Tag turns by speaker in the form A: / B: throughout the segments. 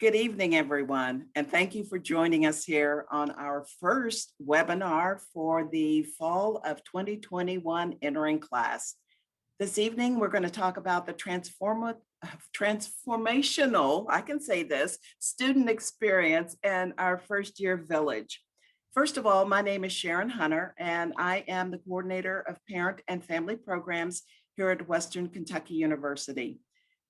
A: Good evening, everyone, and thank you for joining us here on our first webinar for the fall of 2021 entering class. This evening, we're going to talk about the transformational, I can say this, student experience in our first year village. First of all, my name is Sharon Hunter, and I am the coordinator of parent and family programs here at Western Kentucky University.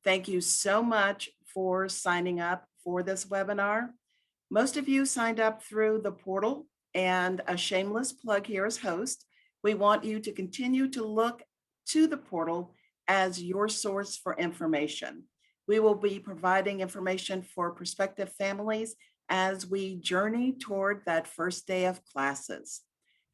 A: Thank you so much for signing up for this webinar. Most of you signed up through the portal, and a shameless plug here as host. We want you to continue to look to the portal as your source for information. We will be providing information for prospective families as we journey toward that first day of classes.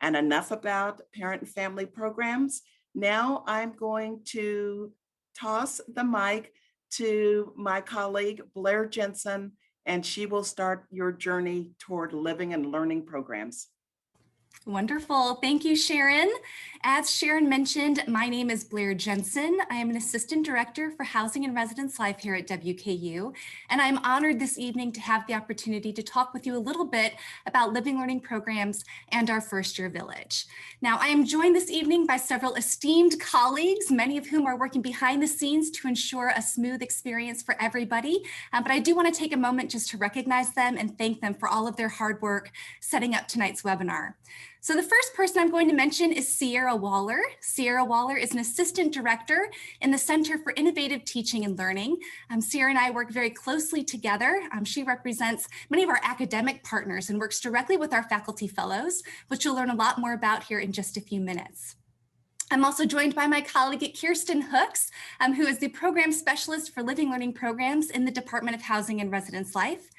A: And enough about parent and family programs. Now I'm going to toss the mic to my colleague, Blair Jensen, and she will start your journey toward living and learning programs.
B: Wonderful. Thank you, Sharon. As Sharon mentioned, my name is Blair Jensen. I am an Assistant Director for Housing and Residence Life here at WKU, and I'm honored this evening to have the opportunity to talk with you a little bit about living learning programs and our first year village. Now, I am joined this evening by several esteemed colleagues, many of whom are working behind the scenes to ensure a smooth experience for everybody, but I do want to take a moment just to recognize them and thank them for all of their hard work setting up tonight's webinar. So the first person I'm going to mention is Sierra Waller. Sierra Waller is an assistant director in the Center for Innovative Teaching and Learning. Sierra and I work very closely together. She represents many of our academic partners and works directly with our faculty fellows, which you'll learn a lot more about here in just a few minutes. I'm also joined by my colleague Kirsten Hooks, who is the program specialist for living learning programs in the Department of Housing and Residence Life,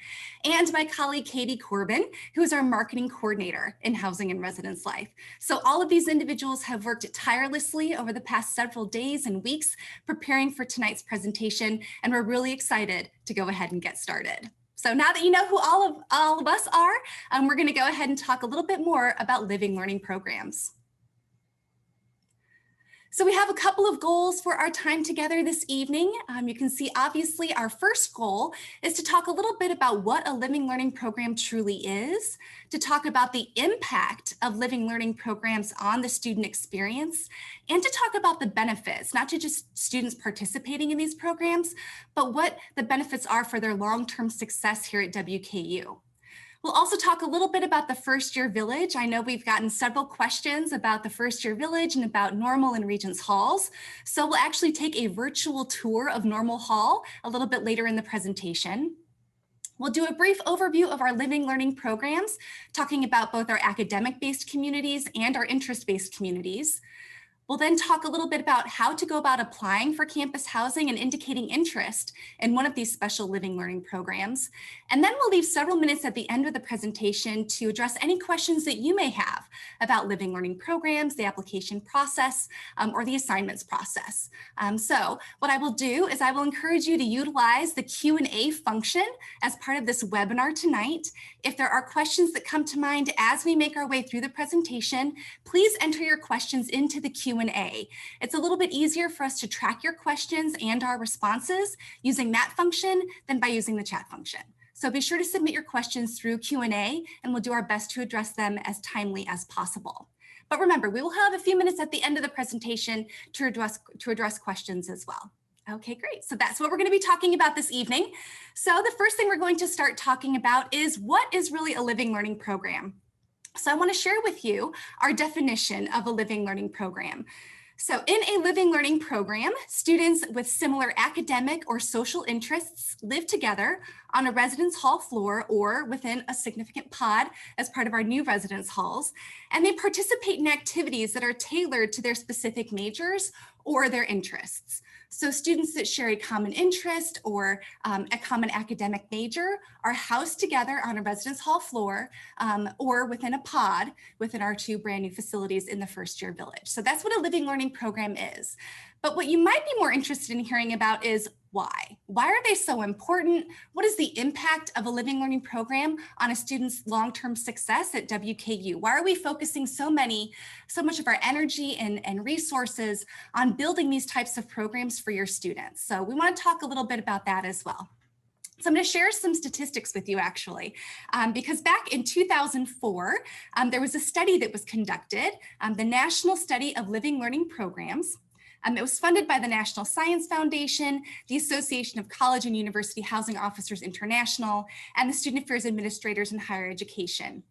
B: and my colleague Katie Corbin, who is our marketing coordinator in Housing and Residence Life. So all of these individuals have worked tirelessly over the past several days and weeks preparing for tonight's presentation, and we're really excited to go ahead and get started. So now that you know who all of us are, we're going to go ahead and talk a little bit more about living learning programs. So we have a couple of goals for our time together this evening. You can see obviously our first goal is to talk a little bit about what a living learning program truly is, to talk about the impact of living learning programs on the student experience, and to talk about the benefits, not to just students participating in these programs, but what the benefits are for their long-term success here at WKU. We'll also talk a little bit about the first year village. I know we've gotten several questions about the first year village and about Normal and Regents Halls. So we'll actually take a virtual tour of Normal Hall a little bit later in the presentation. We'll do a brief overview of our living learning programs, talking about both our academic-based communities and our interest-based communities. We'll then talk a little bit about how to go about applying for campus housing and indicating interest in one of these special living learning programs. And then we'll leave several minutes at the end of the presentation to address any questions that you may have about living learning programs, the application process, or the assignments process. So what I will do is I will encourage you to utilize the Q&A function as part of this webinar tonight. If there are questions that come to mind as we make our way through the presentation, please enter your questions into the Q&A. It's a little bit easier for us to track your questions and our responses using that function than by using the chat function. So be sure to submit your questions through Q&A, and we'll do our best to address them as timely as possible. But remember, we will have a few minutes at the end of the presentation to address questions as well. Okay, great. So that's what we're going to be talking about this evening. So the first thing we're going to start talking about is what is really a living learning program. So I want to share with you our definition of a living learning program. So in a living learning program, students with similar academic or social interests live together on a residence hall floor or within a significant pod as part of our new residence halls, and they participate in activities that are tailored to their specific majors or their interests. So students that share a common interest or a common academic major are housed together on a residence hall floor or within a pod within our two brand new facilities in the first year village. So that's what a living learning program is. But what you might be more interested in hearing about is why? Why are they so important? What is the impact of a living learning program on a student's long-term success at WKU? Why are we focusing so much of our energy and resources on building these types of programs for your students? So we want to talk a little bit about that as well. So I'm going to share some statistics with you actually, because back in 2004, there was a study that was conducted, the National Study of Living Learning Programs. It was funded by the National Science Foundation, the Association of College and University Housing Officers International, and the Student Affairs Administrators in Higher Education.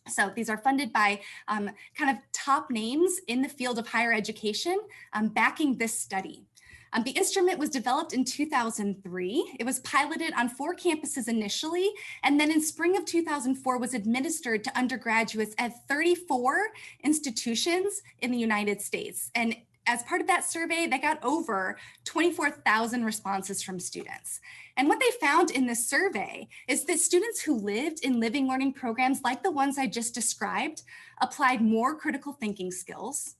B: So these are funded by kind of top names in the field of higher education backing this study. The instrument was developed in 2003. It was piloted on 4 campuses initially, and then in spring of 2004 was administered to undergraduates at 34 institutions in the United States. And as part of that survey, they got over 24,000 responses from students. And what they found in this survey is that students who lived in living learning programs like the ones I just described applied more critical thinking skills.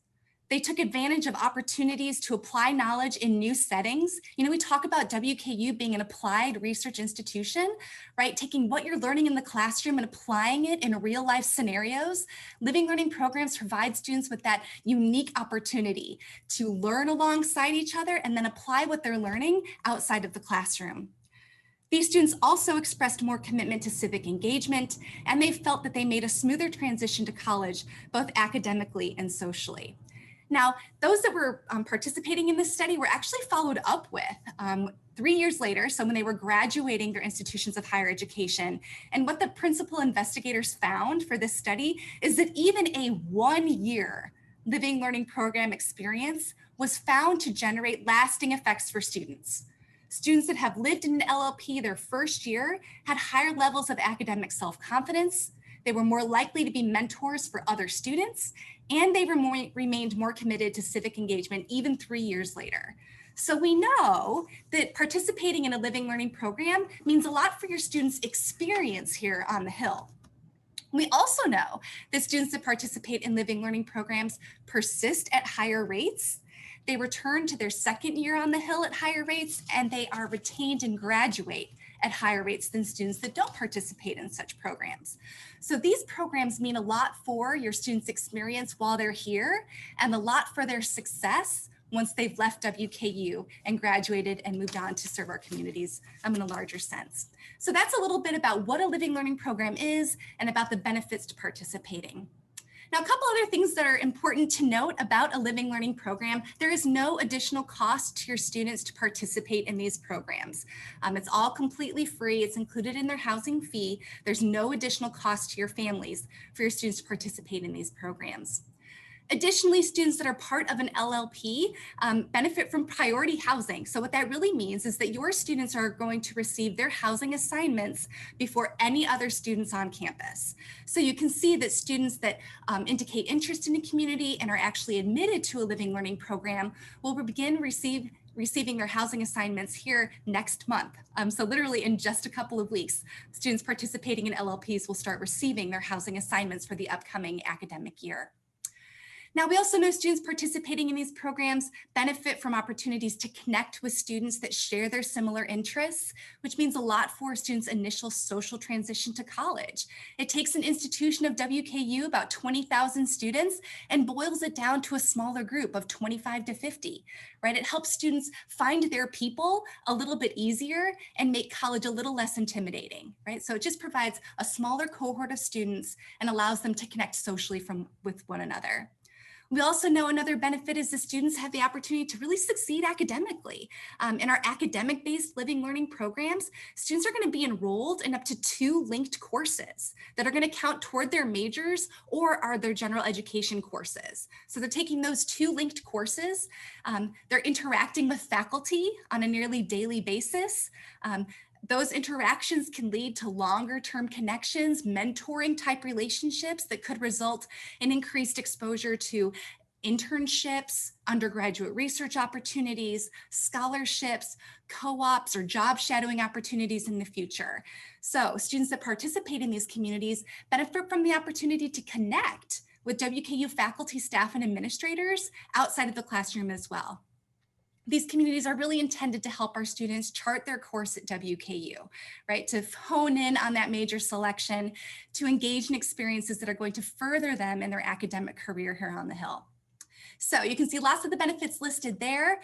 B: They took advantage of opportunities to apply knowledge in new settings. You know, we talk about WKU being an applied research institution, right? Taking what you're learning in the classroom and applying it in real life scenarios. Living learning programs provide students with that unique opportunity to learn alongside each other and then apply what they're learning outside of the classroom. These students also expressed more commitment to civic engagement, and they felt that they made a smoother transition to college, both academically and socially. Now, those that were participating in this study were actually followed up with 3 years later, so when they were graduating their institutions of higher education. And what the principal investigators found for this study is that even a 1-year living learning program experience was found to generate lasting effects for students. Students that have lived in an LLP their first year had higher levels of academic self-confidence. They were more likely to be mentors for other students, and they remained more committed to civic engagement even 3 years later. So we know that participating in a living learning program means a lot for your students' experience here on the Hill. We also know that students that participate in living learning programs persist at higher rates. They return to their second year on the Hill at higher rates, and they are retained and graduate at higher rates than students that don't participate in such programs. So these programs mean a lot for your students' experience while they're here and a lot for their success once they've left WKU and graduated and moved on to serve our communities in a larger sense. So that's a little bit about what a living learning program is and about the benefits to participating. Now, a couple other things that are important to note about a living learning program. There is no additional cost to your students to participate in these programs. It's all completely free. It's included in their housing fee. There's no additional cost to your families for your students to participate in these programs. Additionally, students that are part of an LLP benefit from priority housing. So what that really means is that your students are going to receive their housing assignments before any other students on campus. So you can see that students that indicate interest in the community and are actually admitted to a living learning program will begin receiving their housing assignments here next month. So literally in just a couple of weeks, students participating in LLPs will start receiving their housing assignments for the upcoming academic year. Now, we also know students participating in these programs benefit from opportunities to connect with students that share their similar interests, which means a lot for students' initial social transition to college. It takes an institution of WKU, about 20,000 students, and boils it down to a smaller group of 25 to 50, right? It helps students find their people a little bit easier and make college a little less intimidating, right? So it just provides a smaller cohort of students and allows them to connect socially with one another. We also know another benefit is the students have the opportunity to really succeed academically. In our academic-based living learning programs, students are going to be enrolled in up to 2 linked courses that are going to count toward their majors or are their general education courses. So they're taking those 2 linked courses. They're interacting with faculty on a nearly daily basis. Those interactions can lead to longer term connections, mentoring type relationships that could result in increased exposure to internships, undergraduate research opportunities, scholarships, co-ops, or job shadowing opportunities in the future. So students that participate in these communities benefit from the opportunity to connect with WKU faculty, staff, and administrators outside of the classroom as well. These communities are really intended to help our students chart their course at WKU, right? To hone in on that major selection, to engage in experiences that are going to further them in their academic career here on the Hill. So you can see lots of the benefits listed there.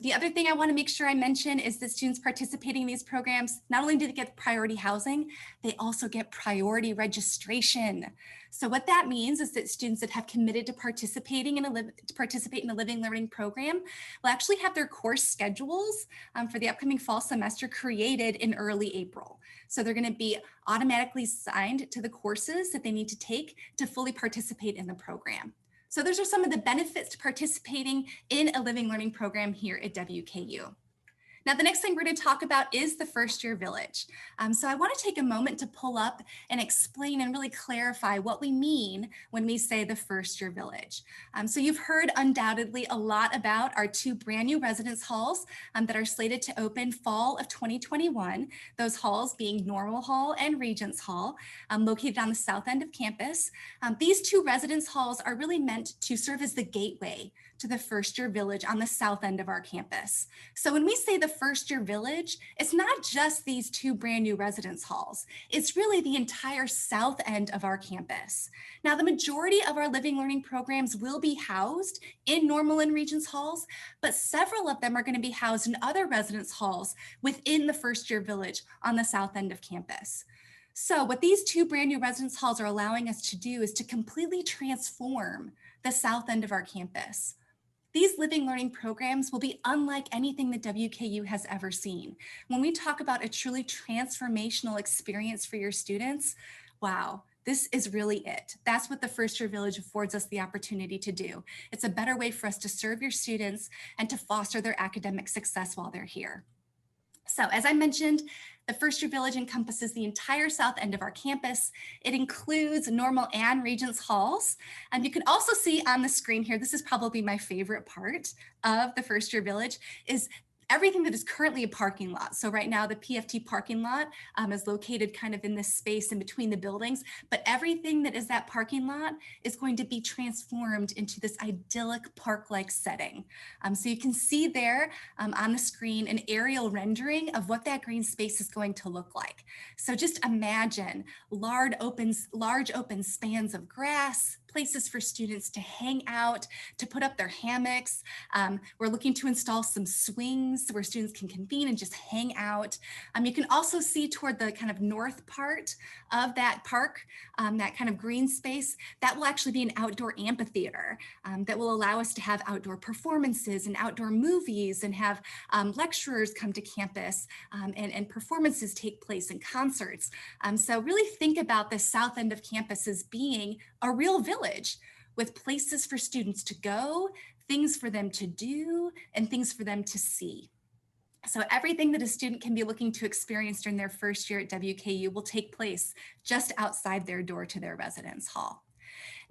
B: The other thing I want to make sure I mention is that students participating in these programs, not only do they get priority housing, they also get priority registration. So what that means is that students that have committed to participating in participate in a living learning program will actually have their course schedules for the upcoming fall semester created in early April. So they're going to be automatically assigned to the courses that they need to take to fully participate in the program. So those are some of the benefits to participating in a living learning program here at WKU. Now, the next thing we're going to talk about is the first year village. So I want to take a moment to pull up and explain and really clarify what we mean when we say the first year village. So you've heard undoubtedly a lot about our 2 brand new residence halls that are slated to open fall of 2021, those halls being Normal Hall and Regents Hall, located on the south end of campus. These 2 residence halls are really meant to serve as the gateway to the first year village on the south end of our campus. So when we say the first year village, it's not just these 2 brand new residence halls. It's really the entire south end of our campus. Now, the majority of our living learning programs will be housed in Normal and Regents halls, but several of them are going to be housed in other residence halls within the first year village on the south end of campus. So what these 2 brand new residence halls are allowing us to do is to completely transform the south end of our campus. These living learning programs will be unlike anything that WKU has ever seen. When we talk about a truly transformational experience for your students, wow, this is really it. That's what the first year village affords us the opportunity to do. It's a better way for us to serve your students and to foster their academic success while they're here. So as I mentioned, the first year village encompasses the entire south end of our campus. It includes Normal and Regents halls. And you can also see on the screen here, this is probably my favorite part of the first year village, is everything that is currently a parking lot. So right now the PFT parking lot is located kind of in this space in between the buildings, but everything that is that parking lot is going to be transformed into this idyllic park-like setting. So you can see there on the screen an aerial rendering of what that green space is going to look like. So just imagine large open spans of grass, places for students to hang out, to put up their hammocks. We're looking to install some swings where students can convene and just hang out. You can also see toward the kind of north part of that park, that kind of green space, that will actually be an outdoor amphitheater that will allow us to have outdoor performances and outdoor movies and have lecturers come to campus and performances take place and concerts. So really think about the south end of campus as being a real village with places for students to go, things for them to do, and things for them to see. So everything that a student can be looking to experience during their first year at WKU will take place just outside their door to their residence hall.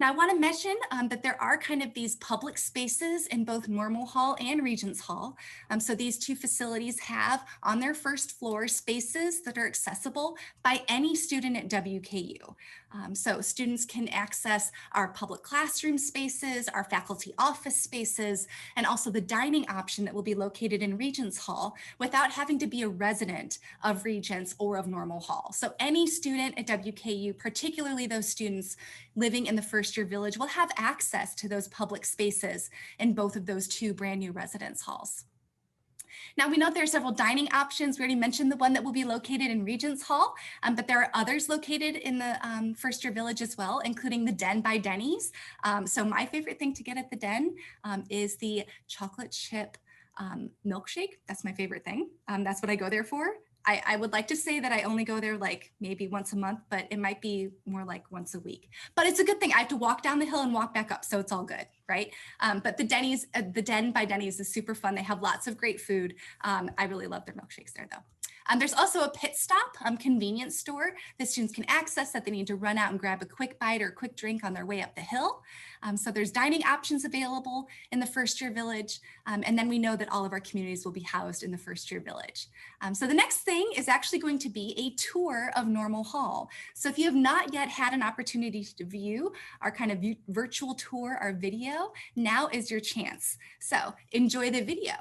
B: Now, I want to mention that there are kind of these public spaces in both Normal Hall and Regents Hall. So these 2 facilities have on their first floor spaces that are accessible by any student at WKU. So students can access our public classroom spaces, our faculty office spaces, and also the dining option that will be located in Regents Hall without having to be a resident of Regents or of Normal Hall. So any student at WKU, particularly those students living in the first year village, will have access to those public spaces in both of those 2 brand new residence halls. Now, we know there are several dining options. We already mentioned the one that will be located in Regents Hall, but there are others located in the first year village as well, including the Den by Denny's. So my favorite thing to get at the Den is the chocolate chip milkshake. That's my favorite thing. That's what I go there for. I would like to say that I only go there like maybe once a month, but it might be more like once a week. But it's a good thing. I have to walk down the hill and walk back up, so it's all good, right? But the Den by Denny's is super fun. They have lots of great food. I really love their milkshakes there, though. There's also a pit stop convenience store that students can access that they need to run out and grab a quick bite or a quick drink on their way up the hill. So there's dining options available in the first year village. And then we know that all of our communities will be housed in the first year village. So the next thing is actually going to be a tour of Normal Hall. So if you have not yet had an opportunity to view our kind of virtual tour, our video, now is your chance. So enjoy the video.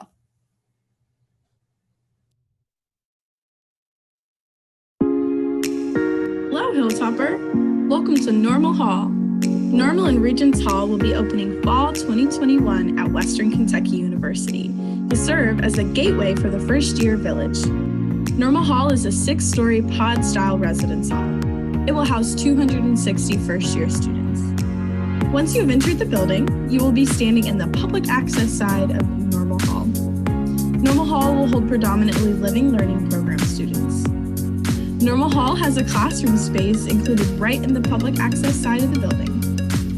C: Hello, Hilltopper. Welcome to Normal Hall. Normal and Regents Hall will be opening fall 2021 at Western Kentucky University to serve as a gateway for the first-year village. Normal Hall is a 6-story pod-style residence hall. It will house 260 first-year students. Once you have entered the building, you will be standing in the public access side of Normal Hall. Normal Hall will hold predominantly living learning program students. Normal Hall has a classroom space included right in the public access side of the building.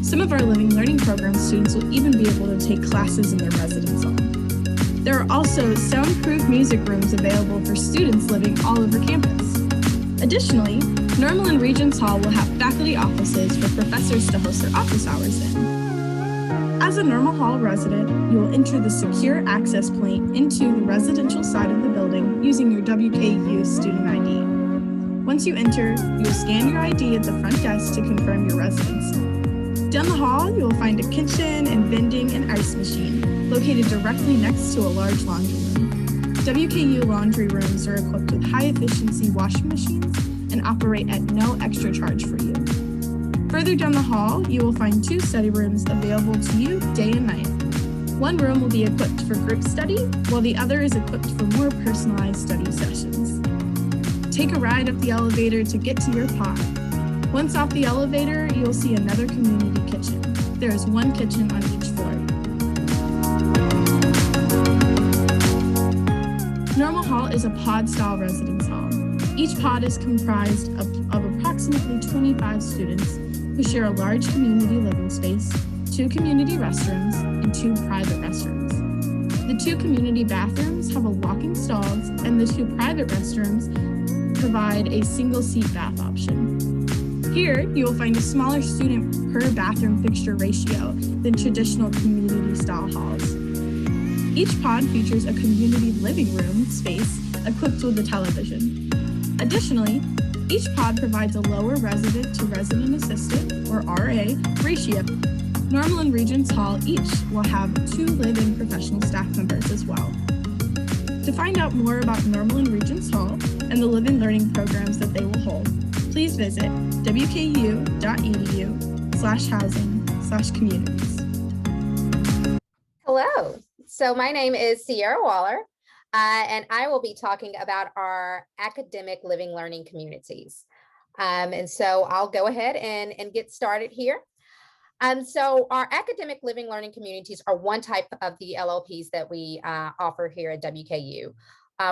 C: Some of our living learning program students will even be able to take classes in their residence hall. There are also soundproof music rooms available for students living all over campus. Additionally, Normal and Regents Hall will have faculty offices for professors to host their office hours in. As a Normal Hall resident, you will enter the secure access point into the residential side of the building using your WKU student ID. Once you enter, you will scan your ID at the front desk to confirm your residency. Down the hall, you will find a kitchen and vending and ice machine located directly next to a large laundry room. WKU laundry rooms are equipped with high-efficiency washing machines and operate at no extra charge for you. Further down the hall, you will find 2 study rooms available to you day and night. One room will be equipped for group study, while the other is equipped for more personalized study sessions. Take a ride up the elevator to get to your pod. Once off the elevator, you'll see another community kitchen. There is 1 kitchen on each floor. Normal Hall is a pod-style residence hall. Each pod is comprised of approximately 25 students who share a large community living space, 2 community restrooms, and 2 private restrooms. The 2 community bathrooms have a walk-in stalls, and the 2 private restrooms provide a single-seat bath option. Here, you will find a smaller student per bathroom fixture ratio than traditional community-style halls. Each pod features a community living room space equipped with a television. Additionally, each pod provides a lower resident-to-resident assistant, or RA, ratio. Normal and Regents Hall each will have 2 live-in professional staff members as well. To find out more about Normal and Regents Hall and the live-in learning programs that they will hold, please visit wku.edu/housing/communities.
D: Hello, so my name is Sierra Waller, and I will be talking about our academic living learning communities. And so I'll go ahead and get started here. So our academic living learning communities are one type of the LLPs that we offer here at WKU.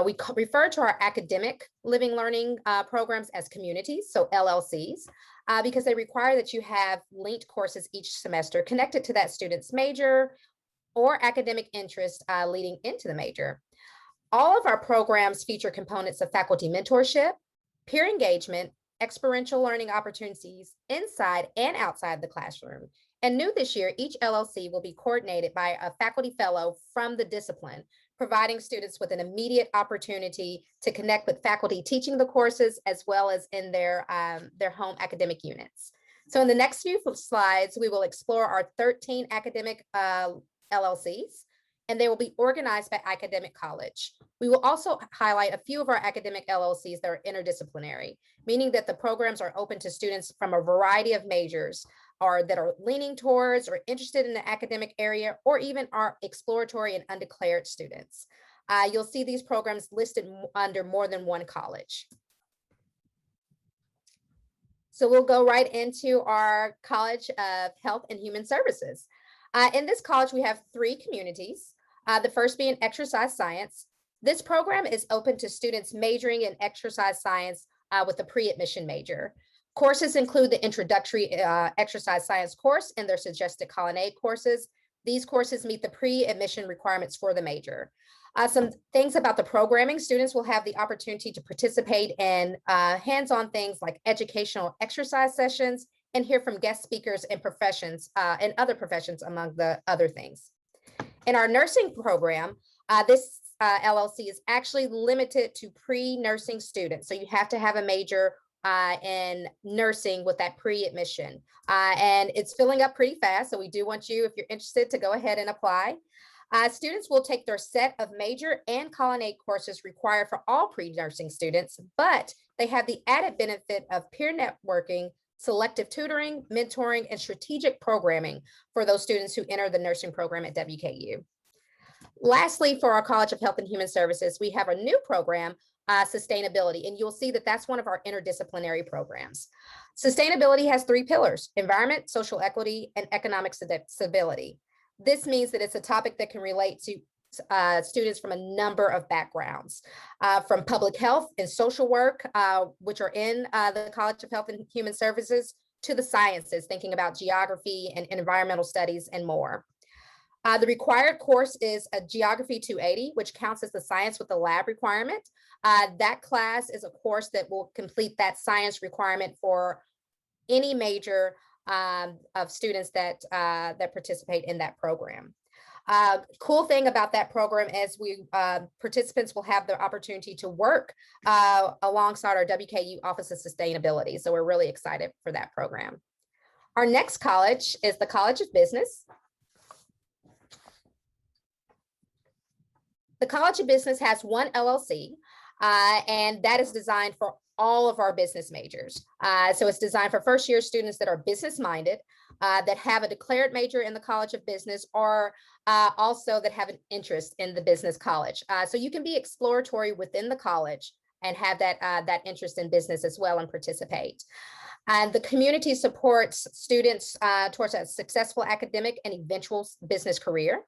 D: We refer to our academic living learning programs as communities, so LLCs, because they require that you have linked courses each semester connected to that student's major or academic interest leading into the major. All of our programs feature components of faculty mentorship, peer engagement, experiential learning opportunities inside and outside the classroom. And new this year, each LLC will be coordinated by a faculty fellow from the discipline, providing students with an immediate opportunity to connect with faculty teaching the courses as well as in their home academic units. So in the next few slides, we will explore our 13 academic LLCs, and they will be organized by academic college. We will also highlight a few of our academic LLCs that are interdisciplinary, meaning that the programs are open to students from a variety of majors or that are leaning towards or interested in the academic area, or even are exploratory and undeclared students. You'll see these programs listed under more than one college. So we'll go right into our College of Health and Human Services. In this college, we have 3 communities, the first being exercise science. This program is open to students majoring in exercise science with a pre-admission major. Courses include the introductory exercise science course and their suggested colonnade courses. These courses meet the pre-admission requirements for the major. Some things about the programming: students will have the opportunity to participate in hands-on things like educational exercise sessions and hear from guest speakers and professions and other professions, among the other things. In our nursing program, this LLC is actually limited to pre-nursing students. So you have to have a major in nursing with that pre-admission. And it's filling up pretty fast. So we do want you, if you're interested, to go ahead and apply. Students will take their set of major and colonnade courses required for all pre-nursing students, but they have the added benefit of peer networking, selective tutoring, mentoring, and strategic programming for those students who enter the nursing program at WKU. Lastly, for our College of Health and Human Services, we have a new program, sustainability, and you'll see that that's one of our interdisciplinary programs. Sustainability has 3 pillars: environment, social equity, and economic stability. This means that it's a topic that can relate to students from a number of backgrounds, from public health and social work, which are in the College of Health and Human Services, to the sciences, thinking about geography and environmental studies and more. The required course is a Geography 280, which counts as the science with the lab requirement. That class is a course that will complete that science requirement for any major of students that participate in that program. Cool thing about that program is participants will have the opportunity to work alongside our WKU Office of Sustainability. So we're really excited for that program. Our next college is the College of Business. The College of Business has one LLC, and that is designed for all of our business majors. So it's designed for first-year students that are business-minded, that have a declared major in the College of Business, or also that have an interest in the business college. So you can be exploratory within the college and have that interest in business as well and participate. And the community supports students towards a successful academic and eventual business career.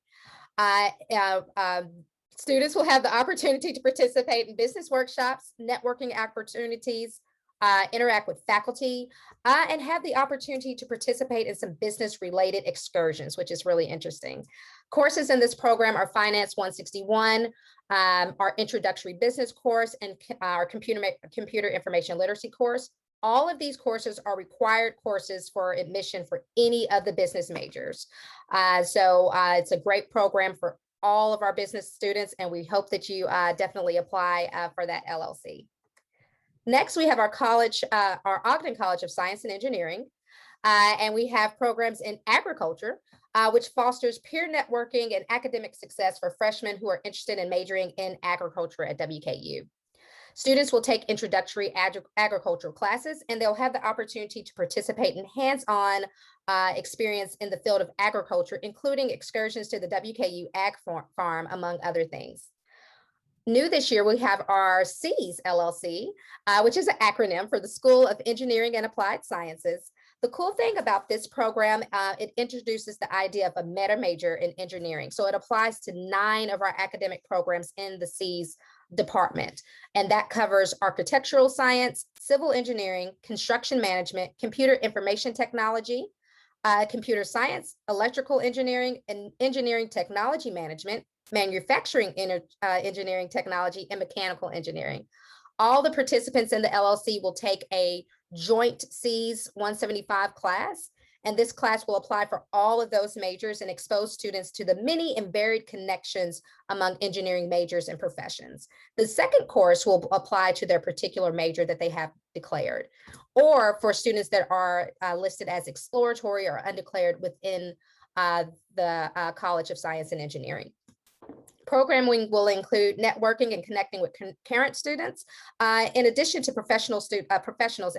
D: Students will have the opportunity to participate in business workshops, networking opportunities, interact with faculty, and have the opportunity to participate in some business-related excursions, which is really interesting. Courses in this program are Finance 161, our Introductory Business course, and our Computer Information Literacy course. All of these courses are required courses for admission for any of the business majors. So it's a great program for all of our business students, and we hope that you definitely apply for that LLC. Next, we have our college, our Ogden College of Science and Engineering, and we have programs in agriculture, which fosters peer networking and academic success for freshmen who are interested in majoring in agriculture at WKU. Students will take introductory agricultural classes, and they'll have the opportunity to participate in hands-on experience in the field of agriculture, including excursions to the WKU Ag Farm, among other things. New this year, we have our SEAS LLC, which is an acronym for the School of Engineering and Applied Sciences. The cool thing about this program, it introduces the idea of a meta major in engineering. So it applies to 9 of our academic programs in the SEAS department. And that covers architectural science, civil engineering, construction management, computer information technology, computer science, electrical engineering, and engineering technology management, manufacturing engineering technology, and mechanical engineering. All the participants in the LLC will take a joint SEAS 175 class, and this class will apply for all of those majors and expose students to the many and varied connections among engineering majors and professions. The second course will apply to their particular major that they have declared, or for students that are listed as exploratory or undeclared within the College of Science and Engineering. Programming will include networking and connecting with current students, in addition to professionals in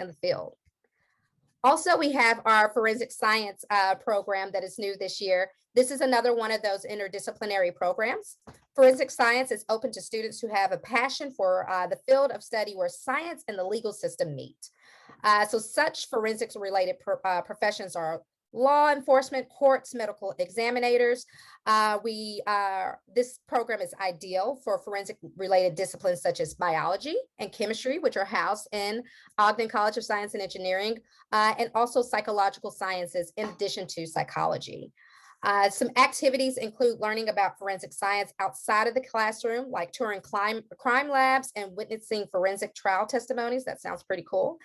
D: the field. Also, we have our forensic science program that is new this year. This is another one of those interdisciplinary programs. Forensic science is open to students who have a passion for the field of study where science and the legal system meet. So such forensics related professions are law enforcement, courts, medical examinators. This program is ideal for forensic related disciplines such as biology and chemistry, which are housed in Ogden College of Science and Engineering, and also psychological sciences in addition to psychology. Some activities include learning about forensic science outside of the classroom, like touring crime labs and witnessing forensic trial testimonies. That sounds pretty cool.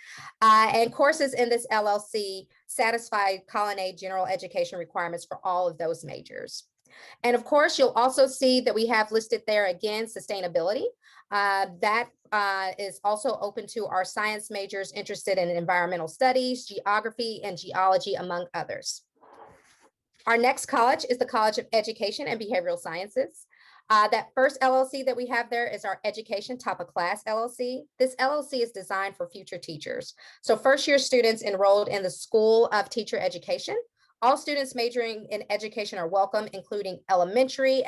D: And courses in this LLC satisfy Colonnade general education requirements for all of those majors. And of course, you'll also see that we have listed there again, sustainability. That is also open to our science majors interested in environmental studies, geography, and geology, among others. Our next college is the College of Education and Behavioral Sciences. That first LLC that we have there is our Education Top of Class LLC. This LLC is designed for future teachers. So first-year students enrolled in the School of Teacher Education. All students majoring in education are welcome, including elementary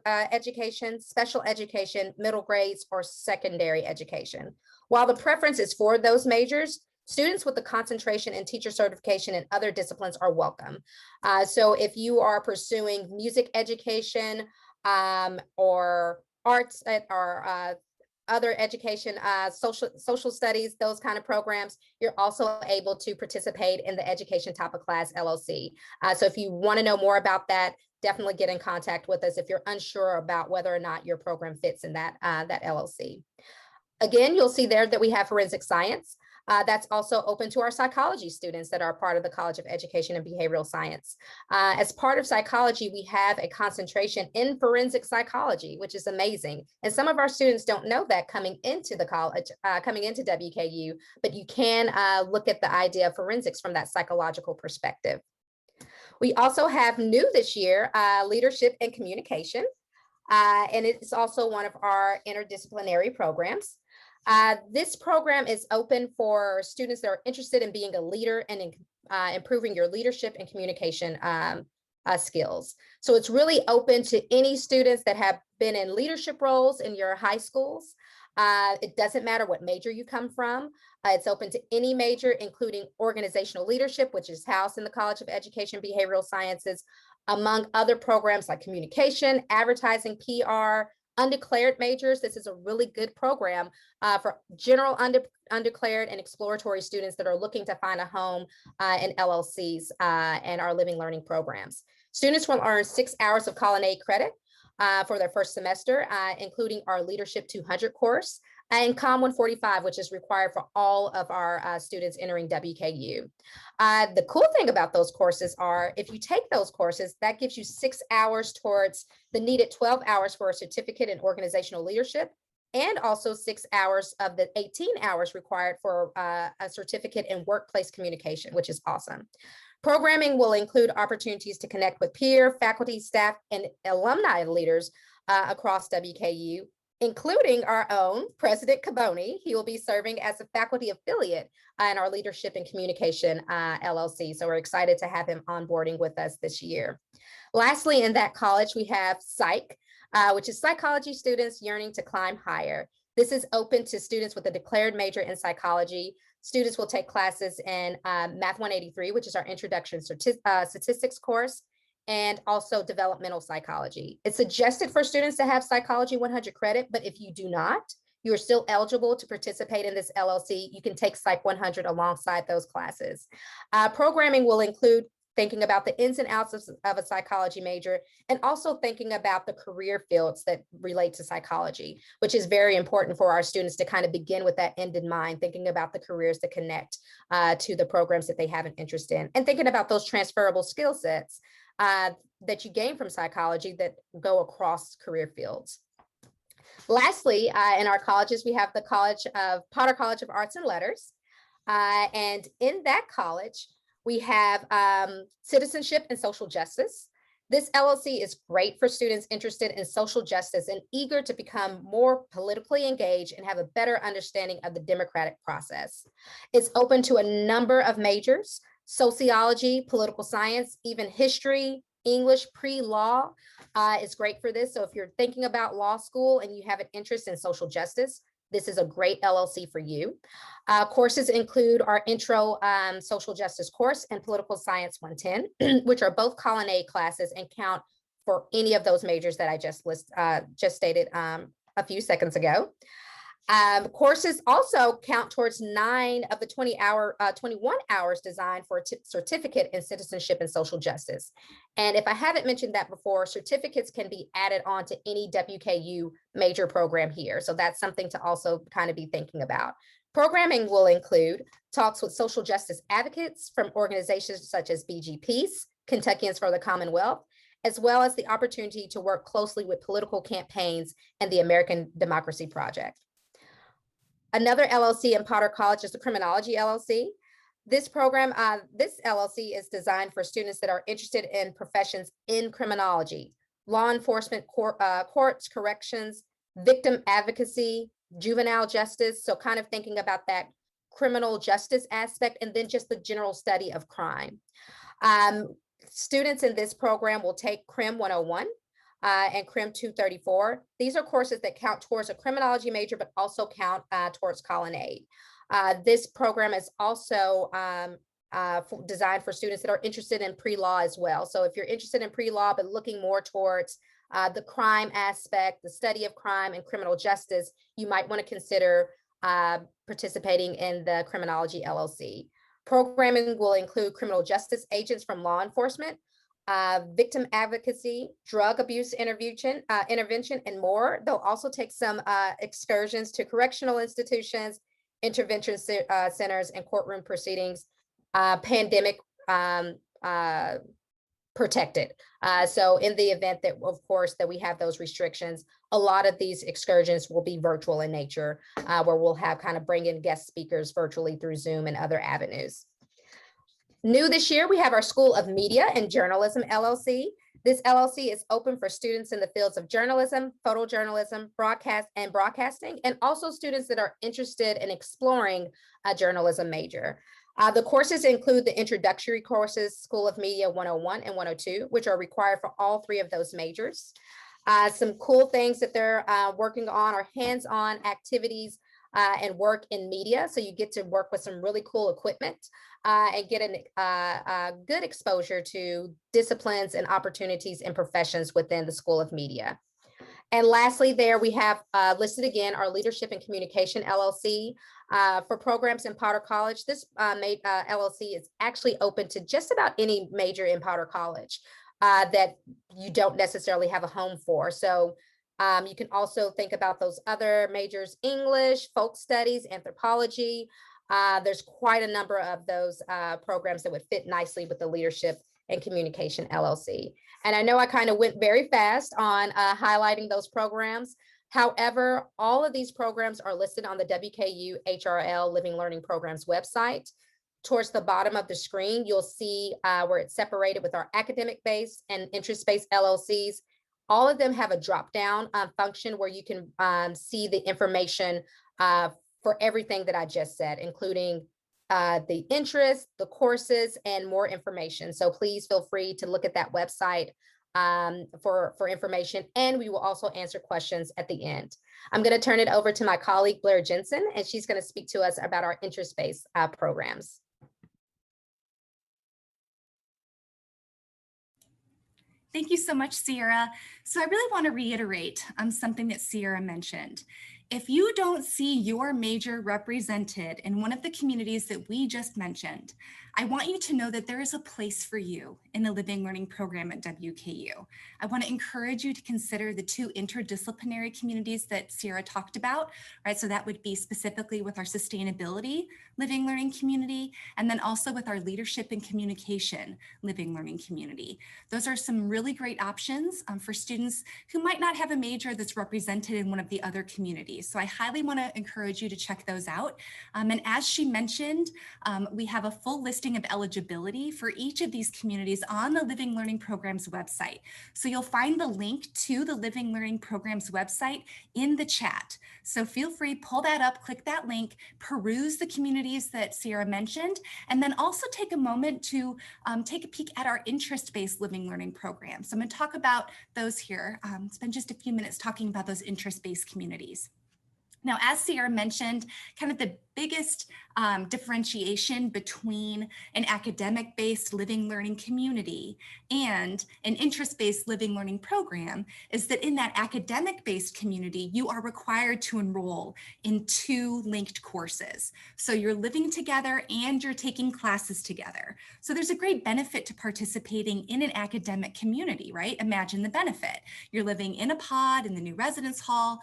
D: education, special education, middle grades, or secondary education. While the preference is for those majors, students with the concentration in teacher certification and other disciplines are welcome. So if you are pursuing music education or arts or other education, social studies, those kind of programs, you're also able to participate in the Education Top of Class LLC. So if you want to know more about that, definitely get in contact with us if you're unsure about whether or not your program fits in that LLC. Again, you'll see there that we have forensic science. That's also open to our psychology students that are part of the College of Education and Behavioral Science. As part of psychology, we have a concentration in forensic psychology, which is amazing. And some of our students don't know that coming into the college, coming into WKU, but you can look at the idea of forensics from that psychological perspective. We also have new this year, leadership and communication. And it's also one of our interdisciplinary programs. This program is open for students that are interested in being a leader and in, improving your leadership and communication skills. So it's really open to any students that have been in leadership roles in your high schools. It doesn't matter what major you come from. It's open to any major, including organizational leadership, which is housed in the College of Education and Behavioral Sciences, among other programs like communication, advertising, PR, undeclared majors. This is a really good program for general undeclared and exploratory students that are looking to find a home in LLCs and our living learning programs. Students will earn 6 hours of culinary credit for their first semester, including our Leadership 200 course and Com 145, which is required for all of our students entering WKU. The cool thing about those courses are if you take those courses, that gives you 6 hours towards the needed 12 hours for a certificate in organizational leadership, and also 6 hours of the 18 hours required for a certificate in workplace communication, which is awesome. Programming will include opportunities to connect with peer, faculty, staff, and alumni leaders across WKU, including our own President Caboni. He will be serving as a faculty affiliate in our Leadership and Communication LLC. So we're excited to have him onboarding with us this year. Lastly, in that college, we have Psych, which is psychology students yearning to climb higher. This is open to students with a declared major in psychology. Students will take classes in Math 183, which is our introduction statistics course, and also developmental psychology. It's suggested for students to have Psychology 100 credit, but if you do not, you are still eligible to participate in this LLC. You can take Psych 100 alongside those classes. Programming will include thinking about the ins and outs of a psychology major, and also thinking about the career fields that relate to psychology, which is very important for our students to kind of begin with that end in mind, thinking about the careers that connect to the programs that they have an interest in, and thinking about those transferable skill sets that you gain from psychology that go across career fields. Lastly, in our colleges, we have the Potter College of Arts and Letters. And in that college, we have Citizenship and Social Justice. This LLC is great for students interested in social justice and eager to become more politically engaged and have a better understanding of the democratic process. It's open to a number of majors: sociology, political science, even history, English, pre-law is great for this. So if you're thinking about law school and you have an interest in social justice, this is a great LLC for you. Courses include our Intro Social Justice course and Political Science 110, which are both culinary classes and count for any of those majors that I just stated a few seconds ago. Courses also count towards 9 of the 21 hours designed for a certificate in citizenship and social justice. And if I haven't mentioned that before, certificates can be added on to any WKU major program here. So that's something to also kind of be thinking about. Programming will include talks with social justice advocates from organizations such as BG Peace, Kentuckians for the Commonwealth, as well as the opportunity to work closely with political campaigns and the American Democracy Project. Another LLC in Potter College is the Criminology LLC. This program, this LLC is designed for students that are interested in professions in criminology. law enforcement, courts, corrections, victim advocacy, juvenile justice. So kind of thinking about that criminal justice aspect, and then just the general study of crime. Students in this program will take CRIM 101 and CRIM 234. These are courses that count towards a criminology major, but also count towards Colonnade. This program is also designed for students that are interested in pre-law as well. So if you're interested in pre-law, but looking more towards the crime aspect, the study of crime and criminal justice, you might want to consider participating in the Criminology LLC. Programming will include criminal justice agents from law enforcement, victim advocacy, drug abuse intervention, and more. They'll also take some excursions to correctional institutions, intervention centers, and courtroom proceedings, pandemic protected. So in the event that, of course, that we have those restrictions, a lot of these excursions will be virtual in nature, where we'll have kind of bring in guest speakers virtually through Zoom and other avenues. New this year, we have our School of Media and Journalism LLC. This LLC is open for students in the fields of journalism, photojournalism, broadcasting, and also students that are interested in exploring a journalism major. The courses include the introductory courses, School of Media 101 and 102, which are required for all three of those majors. Some cool things that they're working on are hands-on activities and work in media. So you get to work with some really cool equipment and get a good exposure to disciplines and opportunities and professions within the School of Media. And lastly, there we have listed again our Leadership and Communication LLC. For programs in Potter College, this LLC is actually open to just about any major in Potter College that you don't necessarily have a home for. So you can also think about those other majors: English, folk studies, anthropology. There's quite a number of those programs that would fit nicely with the Leadership and Communication LLC. And I know I kind of went very fast on highlighting those programs. However, all of these programs are listed on the WKU HRL Living Learning Programs website. Towards the bottom of the screen, you'll see where it's separated with our academic-based and interest-based LLCs. All of them have a drop-down function where you can see the information for everything that I just said, including the interest, the courses, and more information. So please feel free to look at that website for information, and we will also answer questions at the end. I'm going to turn it over to my colleague, Blair Jensen, and she's going to speak to us about our interest-based programs.
B: Thank you so much, Sierra. So I really want to reiterate something that Sierra mentioned. If you don't see your major represented in one of the communities that we just mentioned, I want you to know that there is a place for you in the Living Learning program at WKU. I want to encourage you to consider the two interdisciplinary communities that Sierra talked about, right? So that would be specifically with our sustainability Living Learning community, and then also with our leadership and communication Living Learning community. Those are some really great options for students who might not have a major that's represented in one of the other communities. So I highly want to encourage you to check those out. And as she mentioned, we have a full listing of eligibility for each of these communities on the Living Learning Programs website. So you'll find the link to the Living Learning Programs website in the chat. So feel free, pull that up, click that link, peruse the communities that Sierra mentioned, and then also take a moment to take a peek at our interest-based Living Learning programs. So I'm going to talk about those here, spend just a few minutes talking about those interest-based communities. Now, as Sierra mentioned, kind of the biggest differentiation between an academic-based living learning community and an interest-based living learning program is that in that academic-based community, you are required to enroll in 2 linked courses. So you're living together and you're taking classes together. So there's a great benefit to participating in an academic community, right? Imagine the benefit. You're living in a pod in the new residence hall,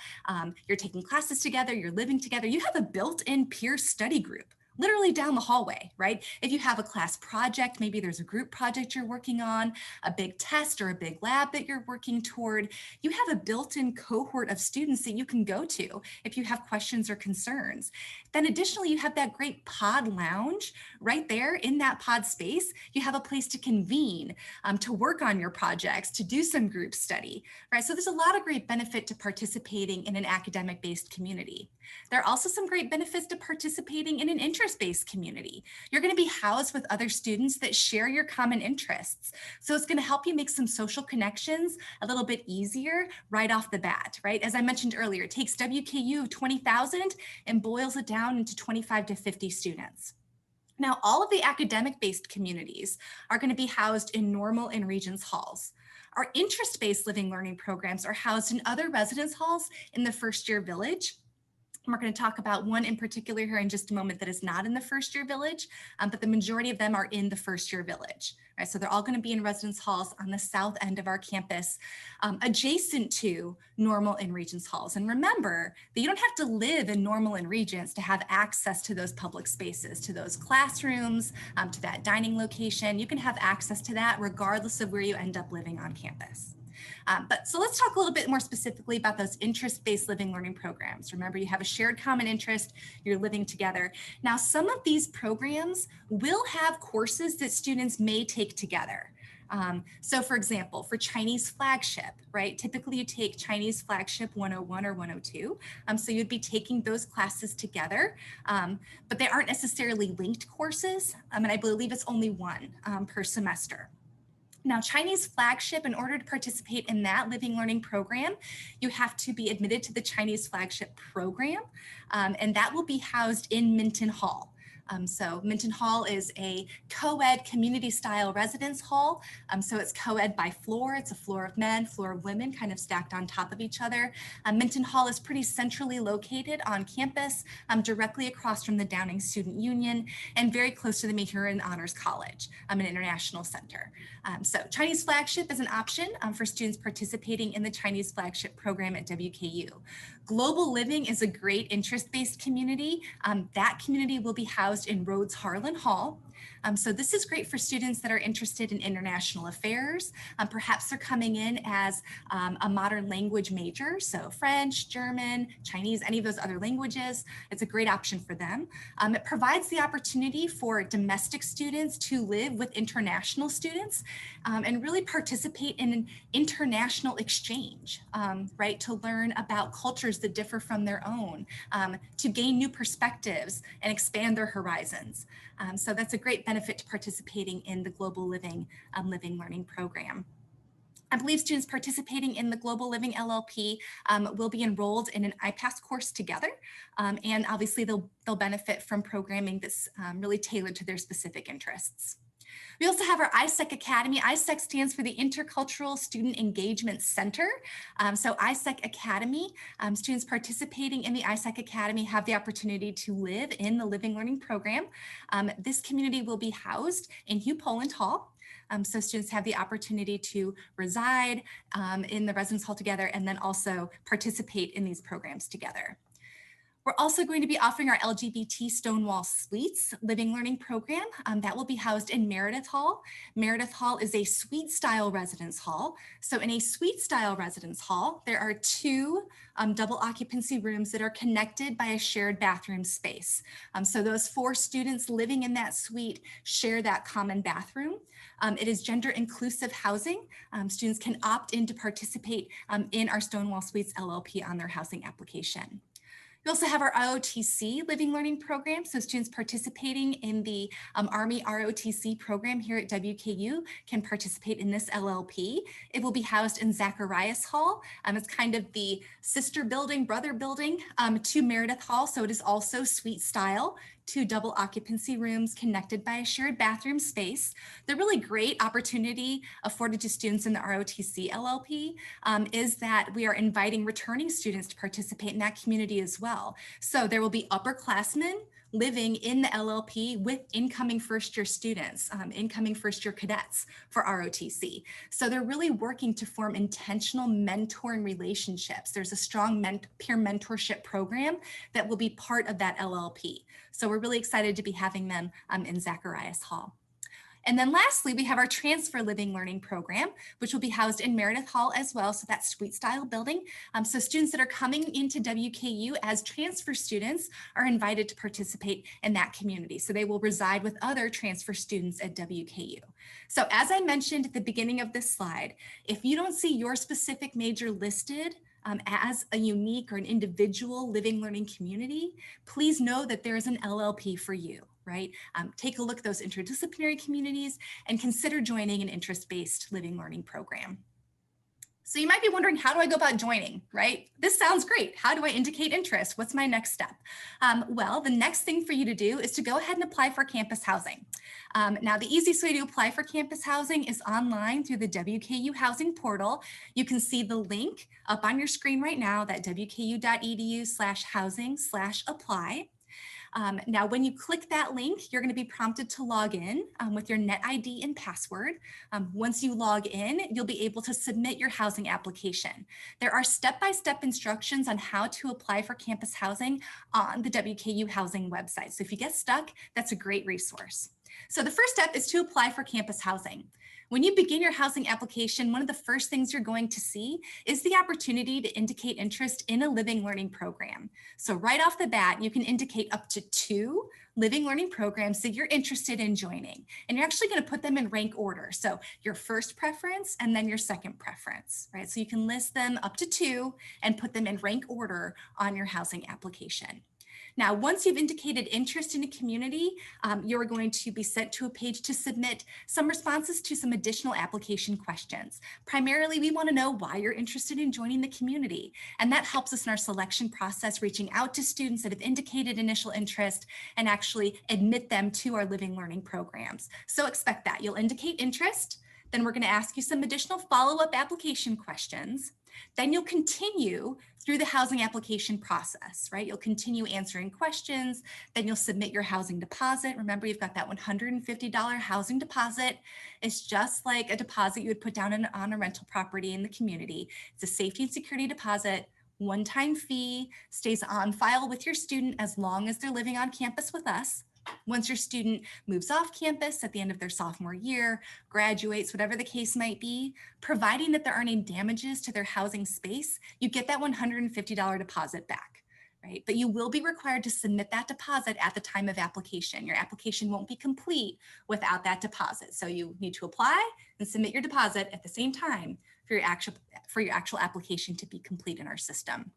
B: you're taking classes together, you're living together, you have a built-in peer study group literally down the hallway, right? If you have a class project, maybe there's a group project you're working on, a big test or a big lab that you're working toward, you have a built-in cohort of students that you can go to if you have questions or concerns. Then additionally, you have that great pod lounge right there in that pod space. You have a place to convene, to work on your projects, to do some group study, right? So there's a lot of great benefit to participating in an academic-based community. There are also some great benefits to participating in an interest-based community. You're going to be housed with other students that share your common interests. So it's going to help you make some social connections a little bit easier right off the bat, right? As I mentioned earlier, it takes WKU 20,000 and boils it down into 25 to 50 students. Now, all of the academic-based communities are going to be housed in normal and Regents halls. Our interest-based living learning programs are housed in other residence halls in the first year village. We're going to talk about one in particular here in just a moment that is not in the first year village, but the majority of them are in the first year village. Right? So they're all going to be in residence halls on the south end of our campus, adjacent to Normal and Regents halls. And remember that you don't have to live in Normal and Regents to have access to those public spaces, to those classrooms, to that dining location. You can have access to that regardless of where you end up living on campus. So let's talk a little bit more specifically about those interest-based living learning programs. Remember, you have a shared common interest, you're living together. Now, some of these programs will have courses that students may take together. So for example, for Chinese Flagship, right? Typically you take Chinese Flagship 101 or 102. So you'd be taking those classes together, but they aren't necessarily linked courses. And I believe it's only one per semester. Now, Chinese Flagship, in order to participate in that living learning program, you have to be admitted to the Chinese Flagship program, and that will be housed in Minton Hall. So Minton Hall is a co-ed community style residence hall. So it's co-ed by floor. It's a floor of men, floor of women, kind of stacked on top of each other. Minton Hall is pretty centrally located on campus, directly across from the Downing Student Union and very close to the Mehurin Honors College, an international center. So Chinese Flagship is an option for students participating in the Chinese Flagship program at WKU. Global Living is a great interest-based community. That community will be housed in Rhodes Harlan Hall. So this is great for students that are interested in international affairs. Perhaps they're coming in as a modern language major, so French, German, Chinese, any of those other languages. It's a great option for them. It provides the opportunity for domestic students to live with international students and really participate in an international exchange, right? To learn about cultures that differ from their own, to gain new perspectives and expand their horizons. So that's a great benefit to participating in the Global Living Living Learning Program. I believe students participating in the Global Living LLP will be enrolled in an IPASS course together, and obviously they'll benefit from programming that's really tailored to their specific interests. We also have our Isec Academy. Isec stands for the Intercultural Student Engagement Center. So Isec Academy, students participating in the Isec Academy have the opportunity to live in the Living Learning Program. This community will be housed in Hugh Poland Hall. So students have the opportunity to reside in the residence hall together and then also participate in these programs together. We're also going to be offering our LGBT Stonewall Suites Living Learning Program that will be housed in Meredith Hall. Meredith Hall is a suite style residence hall. So in a suite style residence hall, there are two double occupancy rooms that are connected by a shared bathroom space. So those 4 students living in that suite share that common bathroom. It is gender inclusive housing. Students can opt in to participate in our Stonewall Suites LLP on their housing application. We also have our Iotc Living Learning Program. So students participating in the Army ROTC program here at WKU can participate in this LLP. It will be housed in Zacharias Hall. It's kind of the sister building, brother building to Meredith Hall. So it is also suite style, 2 double occupancy rooms connected by a shared bathroom space. The really great opportunity afforded to students in the ROTC LLP is that we are inviting returning students to participate in that community as well. So there will be upperclassmen living in the LLP with incoming first-year students, incoming first-year cadets for ROTC. So they're really working to form intentional mentoring relationships. There's a strong peer mentorship program that will be part of that LLP. So we're really excited to be having them in Zacharias Hall. And then lastly, we have our transfer living learning program, which will be housed in Meredith Hall as well. So that's suite style building. So students that are coming into WKU as transfer students are invited to participate in that community. So they will reside with other transfer students at WKU. So as I mentioned at the beginning of this slide, if you don't see your specific major listed as a unique or an individual living learning community, please know that there is an LLP for you. Right? Take a look at those interdisciplinary communities and consider joining an interest-based living learning program. So you might be wondering, how do I go about joining, right? This sounds great. How do I indicate interest? What's my next step? Well, the next thing for you to do is to go ahead and apply for campus housing. Now, the easiest way to apply for campus housing is online through the WKU housing portal. You can see the link up on your screen right now, that wku.edu/housing/apply. Now, when you click that link, you're going to be prompted to log in with your net ID and password. Once you log in, you'll be able to submit your housing application. There are step-by-step instructions on how to apply for campus housing on the WKU housing website. So if you get stuck, that's a great resource. So the first step is to apply for campus housing. When you begin your housing application, one of the first things you're going to see is the opportunity to indicate interest in a living learning program. So right off the bat, you can indicate up to 2 living learning programs that you're interested in joining. And you're actually going to put them in rank order. So your first preference and then your second preference, right? So you can list them up to 2 and put them in rank order on your housing application. Now, once you've indicated interest in a community, you're going to be sent to a page to submit some responses to some additional application questions. Primarily, we want to know why you're interested in joining the community. And that helps us in our selection process, reaching out to students that have indicated initial interest and actually admit them to our living learning programs. So expect that. You'll indicate interest. Then we're going to ask you some additional follow-up application questions. Then you'll continue through the housing application process, right? You'll continue answering questions, then you'll submit your housing deposit. Remember, you've got that $150 housing deposit. It's just like a deposit you would put down on a rental property in the community. It's a safety and security deposit, one-time fee, stays on file with your student as long as they're living on campus with us. Once your student moves off campus at the end of their sophomore year, graduates, whatever the case might be, providing that there aren't any damages to their housing space, you get that $150 deposit back, right? But you will be required to submit that deposit at the time of application. Your application won't be complete without that deposit. So you need to apply and submit your deposit at the same time for your actual application to be complete in our system.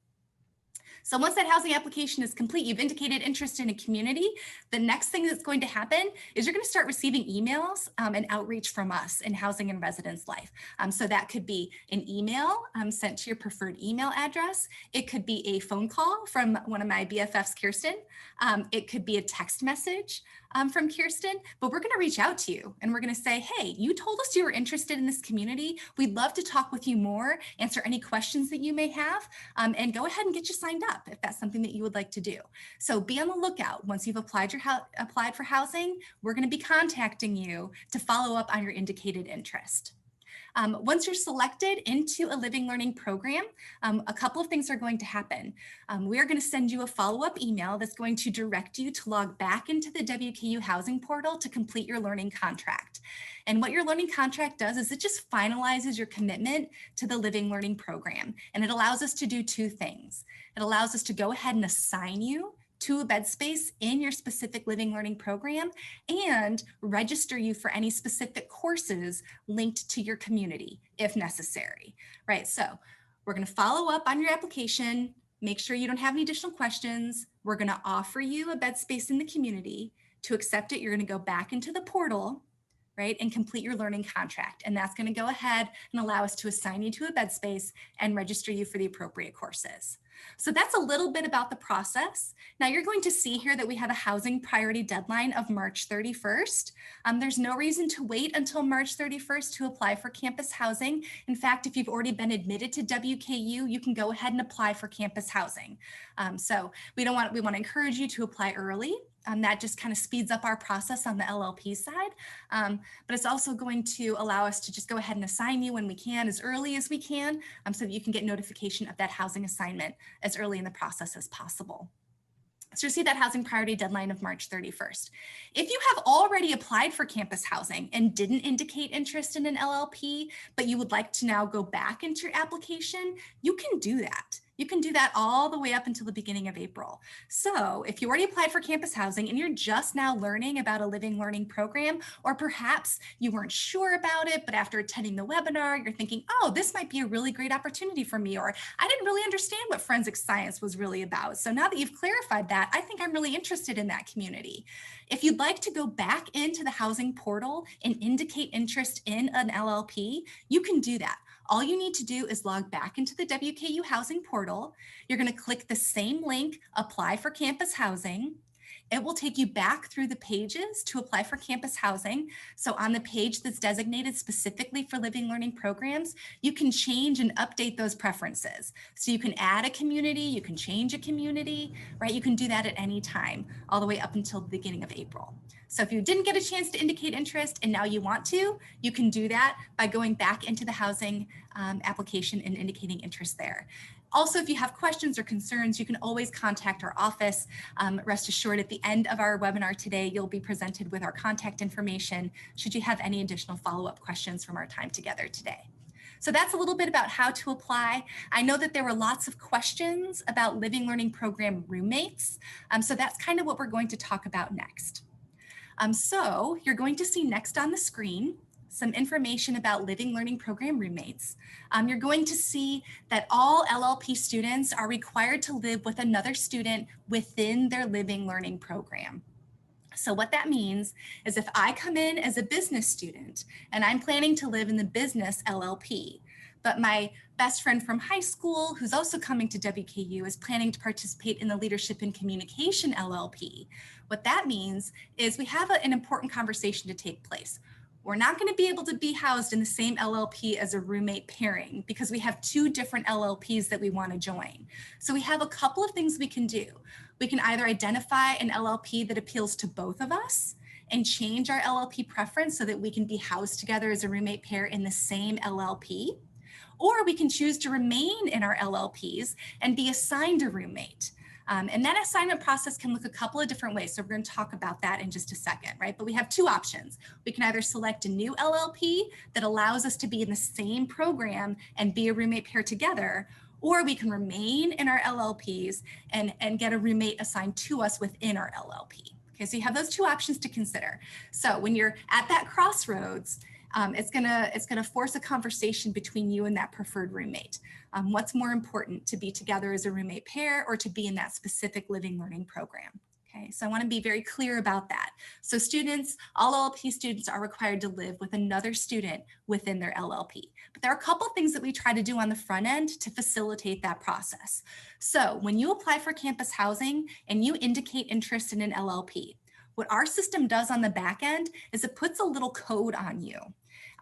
B: So once that housing application is complete, you've indicated interest in a community. The next thing that's going to happen is you're going to start receiving emails and outreach from us in Housing and Residence Life. So that could be an email sent to your preferred email address. It could be a phone call from one of my BFFs, Kirsten. It could be a text message from Kirsten, but we're going to reach out to you and we're going to say, hey, you told us you were interested in this community. We'd love to talk with you more, answer any questions that you may have, and go ahead and get you signed up if that's something that you would like to do. So be on the lookout. Once you've applied for housing, we're going to be contacting you to follow up on your indicated interest. Once you're selected into a living learning program, a couple of things are going to happen. We are going to send you a follow-up email that's going to direct you to log back into the WKU housing portal to complete your learning contract. And what your learning contract does is it just finalizes your commitment to the living learning program. And it allows us to do 2 things. It allows us to go ahead and assign you to a bed space in your specific living learning program and register you for any specific courses linked to your community if necessary, right? So we're going to follow up on your application, make sure you don't have any additional questions. We're going to offer you a bed space in the community. To accept it, you're going to go back into the portal, right, and complete your learning contract. And that's going to go ahead and allow us to assign you to a bed space and register you for the appropriate courses. So that's a little bit about the process. Now you're going to see here that we have a housing priority deadline of March 31st. There's no reason to wait until March 31st to apply for campus housing. In fact, if you've already been admitted to WKU, you can go ahead and apply for campus housing. So we want to encourage you to apply early. That just kind of speeds up our process on the LLP side. But it's also going to allow us to just go ahead and assign you when we can, as early as we can, so that you can get notification of that housing assignment as early in the process as possible. So you see that housing priority deadline of March 31st. If you have already applied for campus housing and didn't indicate interest in an LLP, but you would like to now go back into your application, you can do that. You can do that all the way up until the beginning of April. So if you already applied for campus housing and you're just now learning about a living learning program, or perhaps you weren't sure about it, but after attending the webinar, you're thinking, oh, this might be a really great opportunity for me, or I didn't really understand what forensic science was really about. So now that you've clarified that, I think I'm really interested in that community. If you'd like to go back into the housing portal and indicate interest in an LLP, you can do that. All you need to do is log back into the WKU housing portal. You're going to click the same link, apply for campus housing. It will take you back through the pages to apply for campus housing. So on the page that's designated specifically for living learning programs, you can change and update those preferences. So you can add a community, you can change a community, right? You can do that at any time, all the way up until the beginning of April. So if you didn't get a chance to indicate interest and now you want to, you can do that by going back into the housing application and indicating interest there. Also, if you have questions or concerns, you can always contact our office. Rest assured, at the end of our webinar today, you'll be presented with our contact information should you have any additional follow-up questions from our time together today. So that's a little bit about how to apply. I know that there were lots of questions about living learning program roommates. So that's kind of what we're going to talk about next. So you're going to see next on the screen some information about living learning program roommates. You're going to see that all LLP students are required to live with another student within their living learning program. So what that means is if I come in as a business student and I'm planning to live in the business LLP, but my best friend from high school, who's also coming to WKU, is planning to participate in the Leadership in Communication LLP. What that means is we have an important conversation to take place. We're not going to be able to be housed in the same LLP as a roommate pairing because we have two different LLPs that we want to join. So we have a couple of things we can do. We can either identify an LLP that appeals to both of us and change our LLP preference so that we can be housed together as a roommate pair in the same LLP. Or we can choose to remain in our LLPs and be assigned a roommate. And that assignment process can look a couple of different ways. So we're going to talk about that in just a second, right? But we have two options. We can either select a new LLP that allows us to be in the same program and be a roommate pair together, or we can remain in our LLPs and get a roommate assigned to us within our LLP. Okay, so you have those two options to consider. So when you're at that crossroads, it's gonna force a conversation between you and that preferred roommate. What's more important, to be together as a roommate pair or to be in that specific living learning program? Okay, so I want to be very clear about that. So students, all LLP students are required to live with another student within their LLP. But there are a couple of things that we try to do on the front end to facilitate that process. So when you apply for campus housing and you indicate interest in an LLP, what our system does on the back end is it puts a little code on you.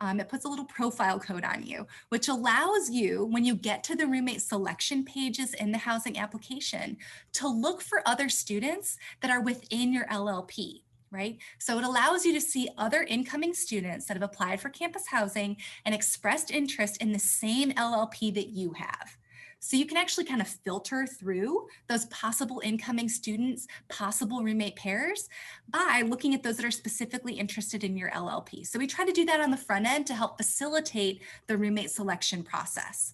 B: It puts a little profile code on you, which allows you, when you get to the roommate selection pages in the housing application, to look for other students that are within your LLP, right? So it allows you to see other incoming students that have applied for campus housing and expressed interest in the same LLP that you have. So you can actually kind of filter through those possible incoming students, possible roommate pairs, by looking at those that are specifically interested in your LLP. So we try to do that on the front end to help facilitate the roommate selection process.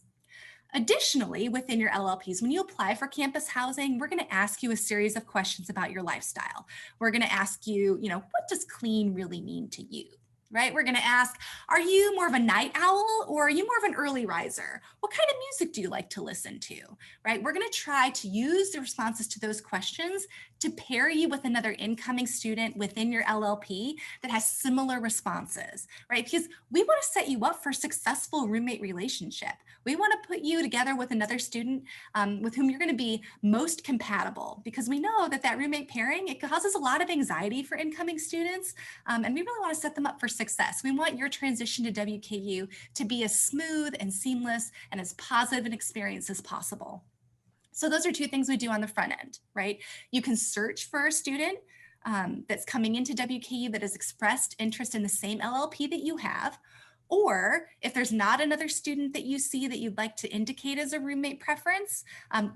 B: Additionally, within your LLPs, when you apply for campus housing, we're going to ask you a series of questions about your lifestyle. We're going to ask you, what does clean really mean to you? Right? We're going to ask, are you more of a night owl or are you more of an early riser? What kind of music do you like to listen to? Right? We're going to try to use the responses to those questions to pair you with another incoming student within your LLP that has similar responses, right? Because we want to set you up for a successful roommate relationship. We want to put you together with another student with whom you're going to be most compatible, because we know that roommate pairing, it causes a lot of anxiety for incoming students, and we really want to set them up for success. We want your transition to WKU to be as smooth and seamless and as positive an experience as possible. So those are two things we do on the front end, right? You can search for a student that's coming into WKU that has expressed interest in the same LLP that you have. Or if there's not another student that you see that you'd like to indicate as a roommate preference,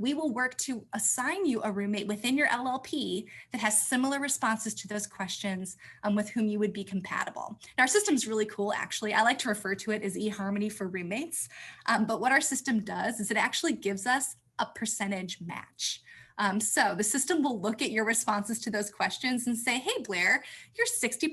B: we will work to assign you a roommate within your LLP that has similar responses to those questions with whom you would be compatible. Now, our system is really cool, actually. I like to refer to it as eHarmony for roommates. But what our system does is it actually gives us a percentage match. So the system will look at your responses to those questions and say, hey, Blair, you're 60%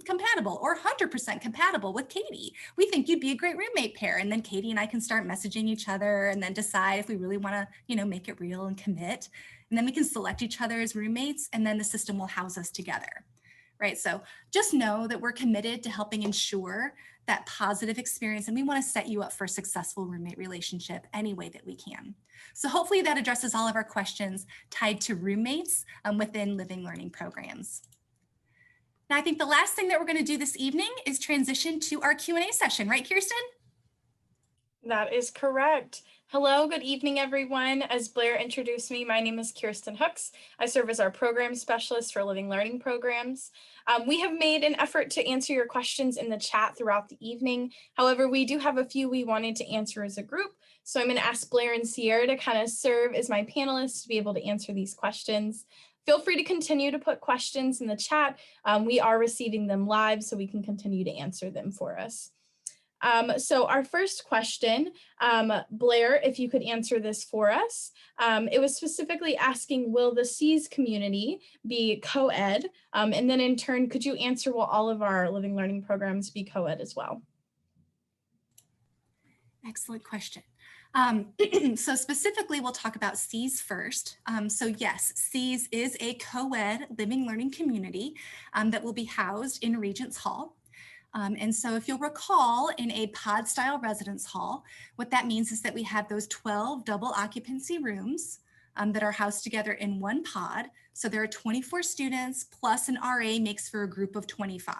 B: compatible or 100% compatible with Katie. We think you'd be a great roommate pair. And then Katie and I can start messaging each other and then decide if we really want to, make it real and commit. And then we can select each other as roommates, and then the system will house us together. Right. So just know that we're committed to helping ensure that positive experience, and we want to set you up for a successful roommate relationship any way that we can. So hopefully that addresses all of our questions tied to roommates within living learning programs. Now, I think the last thing that we're going to do this evening is transition to our Q&A session, right, Kirsten?
C: That is correct. Hello, good evening, everyone. As Blair introduced me, my name is Kirsten Hooks. I serve as our program specialist for living learning programs. We have made an effort to answer your questions in the chat throughout the evening. However, we do have a few we wanted to answer as a group. So I'm going to ask Blair and Sierra to kind of serve as my panelists to be able to answer these questions. Feel free to continue to put questions in the chat. We are receiving them live, so we can continue to answer them for us. So our first question, Blair, if you could answer this for us. It was specifically asking, will the C's community be co-ed? And then in turn, could you answer, will all of our living learning programs be co-ed as well?
B: Excellent question. So specifically, we'll talk about C's first. So yes, C's is a co-ed living learning community that will be housed in Regents Hall. And so if you'll recall, in a pod style residence hall, what that means is that we have those 12 double occupancy rooms that are housed together in one pod. So there are 24 students plus an RA makes for a group of 25.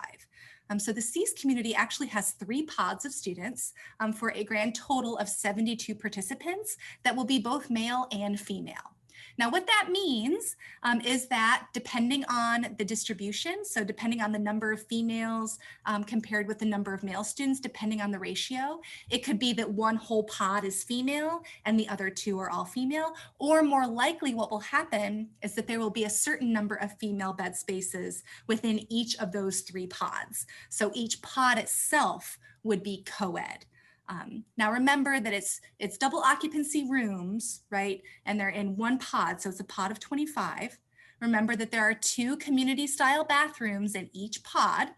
B: So the C's community actually has 3 pods of students for a grand total of 72 participants that will be both male and female. Now, what that means is that depending on the distribution, so depending on the number of females compared with the number of male students, depending on the ratio, it could be that one whole pod is female and the other 2 are all female, or more likely what will happen is that there will be a certain number of female bed spaces within each of those 3 pods. So each pod itself would be co-ed. Now remember that it's double occupancy rooms, right? And they're in one pod, so it's a pod of 25. Remember that there are 2 community style bathrooms in each pod,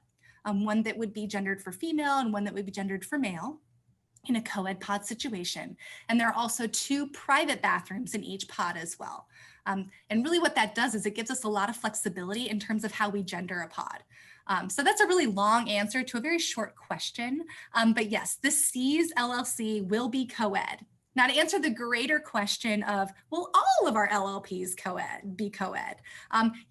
B: one that would be gendered for female and one that would be gendered for male in a co-ed pod situation. And there are also 2 private bathrooms in each pod as well. And really what that does is it gives us a lot of flexibility in terms of how we gender a pod. So that's a really long answer to a very short question. But yes, the C's LLC will be co-ed. Now to answer the greater question of, will all of our LLPs be co-ed?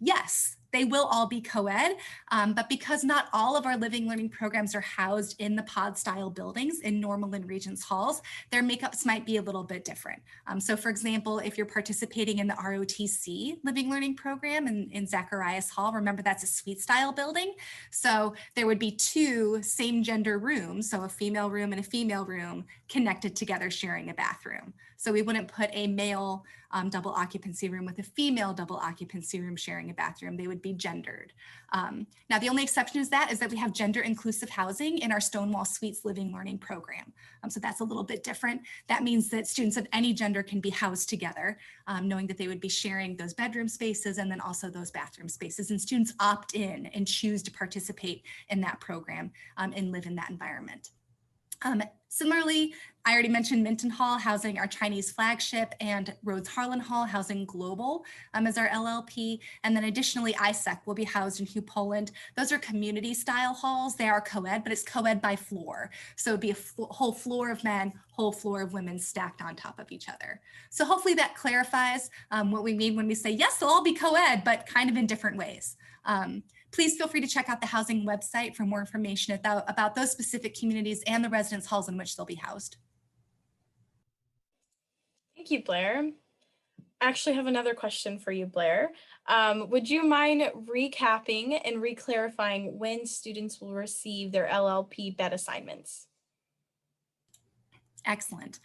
B: Yes, they will all be co-ed, but because not all of our living learning programs are housed in the pod style buildings in Normal and Regents halls, their makeups might be a little bit different. So for example, if you're participating in the ROTC living learning program in Zacharias Hall, remember that's a suite style building. So there would be 2 same gender rooms, so a female room and a female room connected together sharing a bathroom. So we wouldn't put a male double occupancy room with a female double occupancy room sharing a bathroom. They would be gendered. Now, the only exception is that we have gender inclusive housing in our Stonewall Suites living learning program. So that's a little bit different. That means that students of any gender can be housed together, knowing that they would be sharing those bedroom spaces and then also those bathroom spaces. And students opt in and choose to participate in that program and live in that environment. Similarly, I already mentioned Minton Hall housing our Chinese Flagship and Rhodes Harlan Hall housing Global as our LLP. And then additionally, Isec will be housed in Hugh Poland. Those are community style halls. They are co-ed, but it's co-ed by floor. So it'd be a whole floor of men, whole floor of women stacked on top of each other. So hopefully that clarifies what we mean when we say, yes, they'll all be co-ed, but kind of in different ways. Please feel free to check out the housing website for more information about those specific communities and the residence halls in which they'll be housed.
C: Thank you, Blair. I actually have another question for you, Blair. Would you mind recapping and reclarifying when students will receive their LLP bed assignments?
B: Excellent.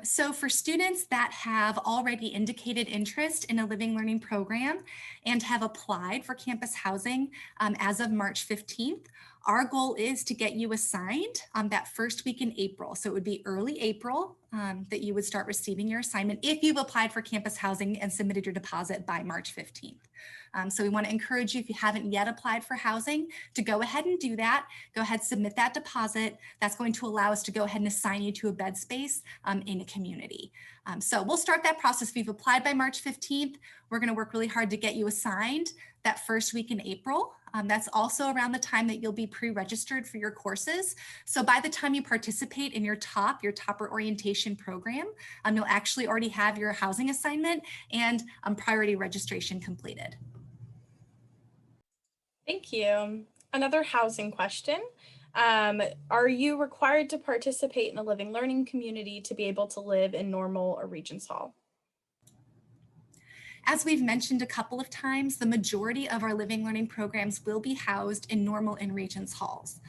B: So for students that have already indicated interest in a living learning program and have applied for campus housing as of March 15th, our goal is to get you assigned that first week in April. So it would be early April that you would start receiving your assignment if you've applied for campus housing and submitted your deposit by March 15th. So we want to encourage you, if you haven't yet applied for housing, to go ahead and do that. Go ahead, submit that deposit. That's going to allow us to go ahead and assign you to a bed space in a community. So we'll start that process. If you've applied by March 15th, we're going to work really hard to get you assigned that first week in April. That's also around the time that you'll be pre-registered for your courses. So by the time you participate in your topper orientation program, you'll actually already have your housing assignment and priority registration completed.
C: Thank you. Another housing question. Are you required to participate in a living learning community to be able to live in Normal or Regents Hall?
B: As we've mentioned a couple of times, the majority of our living learning programs will be housed in Normal and Regents Halls.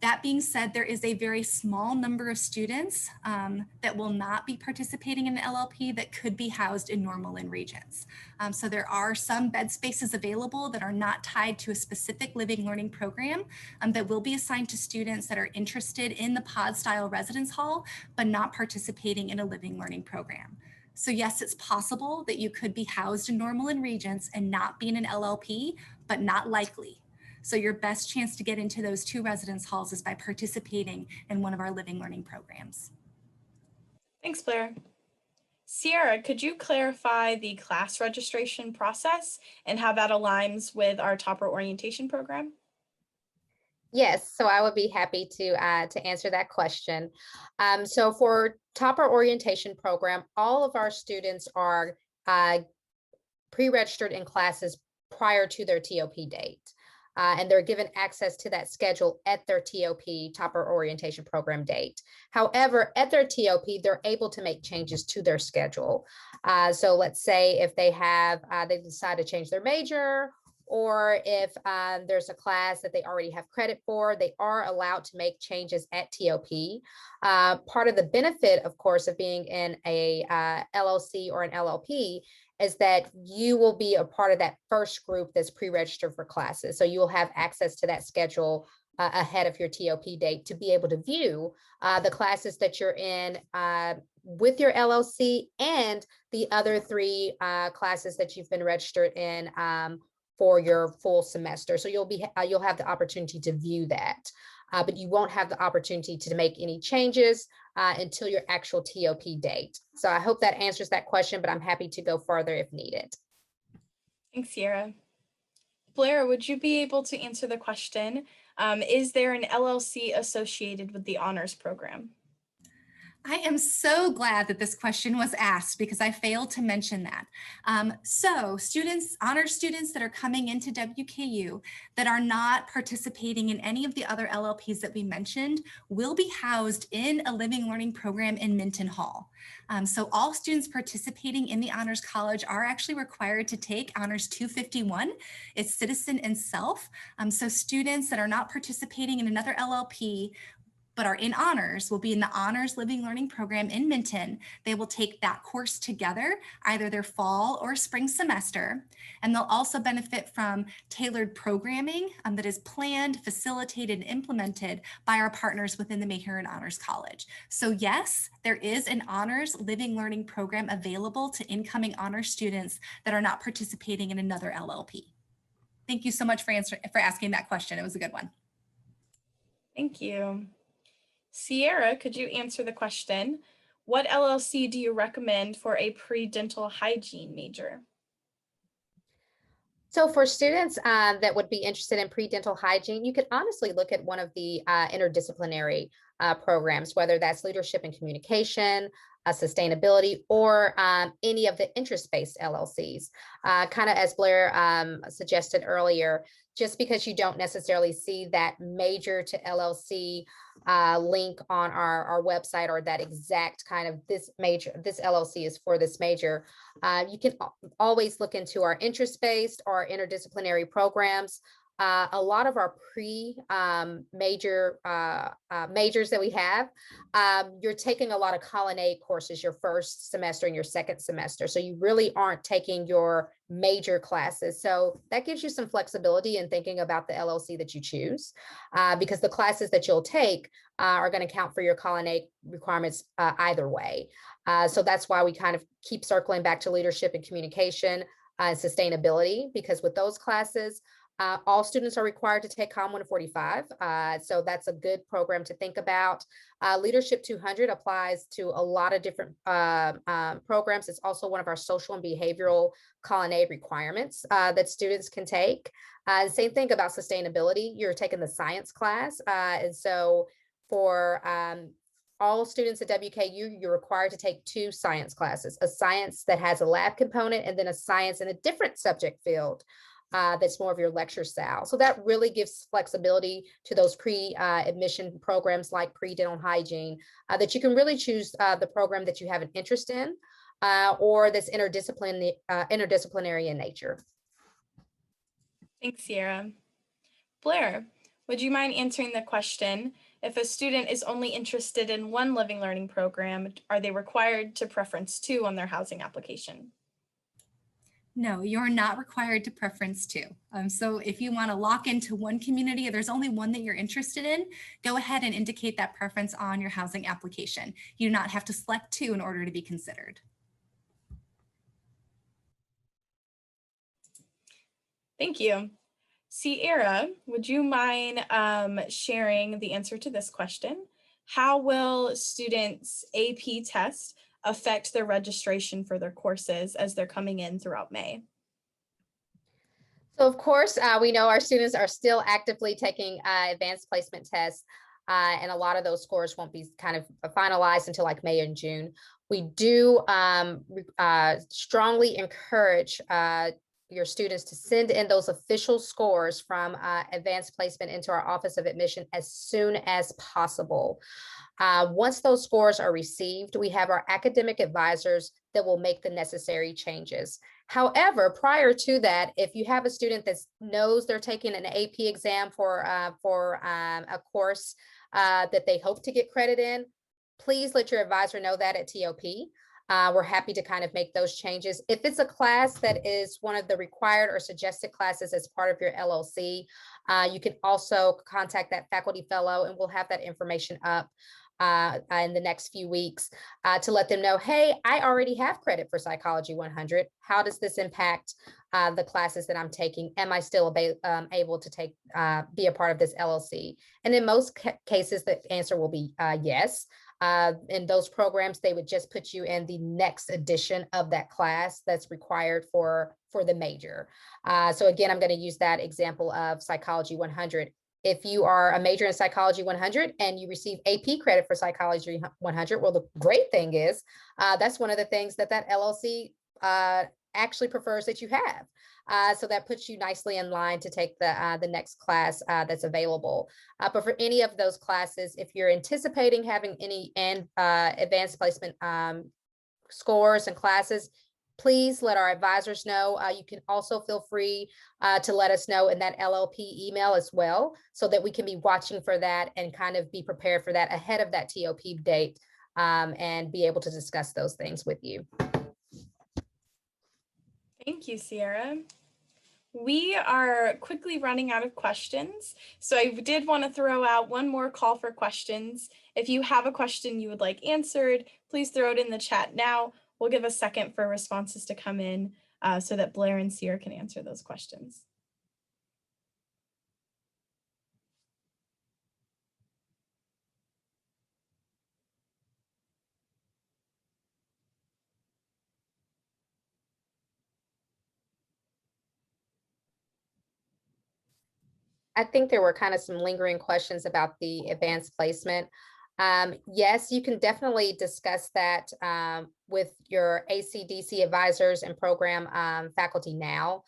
B: That being said, there is a very small number of students that will not be participating in the LLP that could be housed in Normal and Regents. So there are some bed spaces available that are not tied to a specific living learning program that will be assigned to students that are interested in the pod style residence hall, but not participating in a living learning program. So yes, it's possible that you could be housed in Normal and Regents and not be in an LLP, but not likely. So your best chance to get into those two residence halls is by participating in one of our living learning programs.
C: Thanks, Blair. Sierra, could you clarify the class registration process and how that aligns with our topper orientation program?
D: Yes, so I would be happy to answer that question. So for topper orientation program, all of our students are pre-registered in classes prior to their TOP date. And they're given access to that schedule at their TOP, topper orientation program date. However, at their TOP, they're able to make changes to their schedule. So let's say if they decide to change their major, or if there's a class that they already have credit for, they are allowed to make changes at TOP. Part of the benefit, of course, of being in a LLC or an LLP is that you will be a part of that first group that's pre-registered for classes. So you will have access to that schedule ahead of your TOP date to be able to view the classes that you're in with your LLC and the other 3 classes that you've been registered in for your full semester. So you'll have the opportunity to view that, but you won't have the opportunity to make any changes until your actual TOP date. So I hope that answers that question, but I'm happy to go further if needed.
C: Thanks, Sierra. Blair, would you be able to answer the question? Is there an LLC associated with the honors program?
B: I am so glad that this question was asked because I failed to mention that. So students, honor students that are coming into WKU that are not participating in any of the other LLPs that we mentioned will be housed in a living learning program in Minton Hall. So all students participating in the Honors College are actually required to take Honors 251. It's Citizen and Self. So students that are not participating in another LLP but are in honors will be in the honors living learning program in Minton. They will take that course together, either their fall or spring semester, and they'll also benefit from tailored programming that is planned, facilitated, and implemented by our partners within the Mayhew Honors College. So yes, there is an honors living learning program available to incoming honors students that are not participating in another LLP. Thank you so much for asking that question. It was a good one.
C: Thank you. Sierra, could you answer the question? What LLC do you recommend for a pre-dental hygiene major?
D: So for students that would be interested in pre-dental hygiene, you could honestly look at one of the interdisciplinary programs, whether that's leadership and communication, sustainability, or any of the interest-based LLCs. Kind of as Blair suggested earlier, just because you don't necessarily see that major to LLC link on our website, or that exact kind of this LLC is for this major, you can always look into our interest-based or interdisciplinary programs. A lot of our majors that we have, you're taking a lot of colonnade courses your first semester and your second semester. So you really aren't taking your major classes. So that gives you some flexibility in thinking about the LLC that you choose, because the classes that you'll take are going to count for your colonnade requirements either way. So that's why we kind of keep circling back to leadership and communication and sustainability, because with those classes, all students are required to take COM 145. So that's a good program to think about. Leadership 200 applies to a lot of different programs. It's also one of our social and behavioral colonnade requirements that students can take. Same thing about sustainability. You're taking the science class. And so for all students at WKU, you're required to take 2 science classes, a science that has a lab component and then a science in a different subject field. That's more of your lecture style. So that really gives flexibility to those pre-admission programs like pre-dental hygiene, that you can really choose the program that you have an interest in, or that's interdisciplinary in nature.
C: Thanks, Sierra. Blair, would you mind answering the question, if a student is only interested in one living learning program, are they required to preference 2 on their housing application?
B: No, you're not required to preference 2. So if you want to lock into one community, or there's only one that you're interested in, go ahead and indicate that preference on your housing application. You do not have to select 2 in order to be considered.
C: Thank you. Sierra, would you mind sharing the answer to this question? How will students' AP test affect their registration for their courses as they're coming in throughout May?
D: So of course, we know our students are still actively taking advanced placement tests, and a lot of those scores won't be kind of finalized until like May and June. We do strongly encourage your students to send in those official scores from advanced placement into our Office of Admission as soon as possible. Once those scores are received, we have our academic advisors that will make the necessary changes. However, prior to that, if you have a student that knows they're taking an AP exam for a course that they hope to get credit in, please let your advisor know that at TOP. We're happy to kind of make those changes. If it's a class that is one of the required or suggested classes as part of your LLC, you can also contact that faculty fellow, and we'll have that information up in the next few weeks to let them know, hey, I already have credit for Psychology 100. How does this impact the classes that I'm taking? Am I still able to be a part of this LLC? And in most cases, the answer will be yes. In those programs, they would just put you in the next edition of that class that's required for the major. So again, I'm going to use that example of Psychology 100. If you are a major in Psychology 100 and you receive AP credit for Psychology 100, well, the great thing is that's one of the things that LLC actually prefers that you have. So that puts you nicely in line to take the next class that's available. But for any of those classes, if you're anticipating having any advanced placement scores and classes, please let our advisors know. You can also feel free to let us know in that LLP email as well, so that we can be watching for that and kind of be prepared for that ahead of that TOP date, and be able to discuss those things with you.
C: Thank you, Sierra. We are quickly running out of questions, so I did want to throw out one more call for questions. If you have a question you would like answered, please throw it in the chat now. We'll give a second for responses to come in so that Blair and Sierra can answer those questions.
D: I think there were kind of some lingering questions about the advanced placement. Yes, you can definitely discuss that with your ACDC advisors and program faculty now.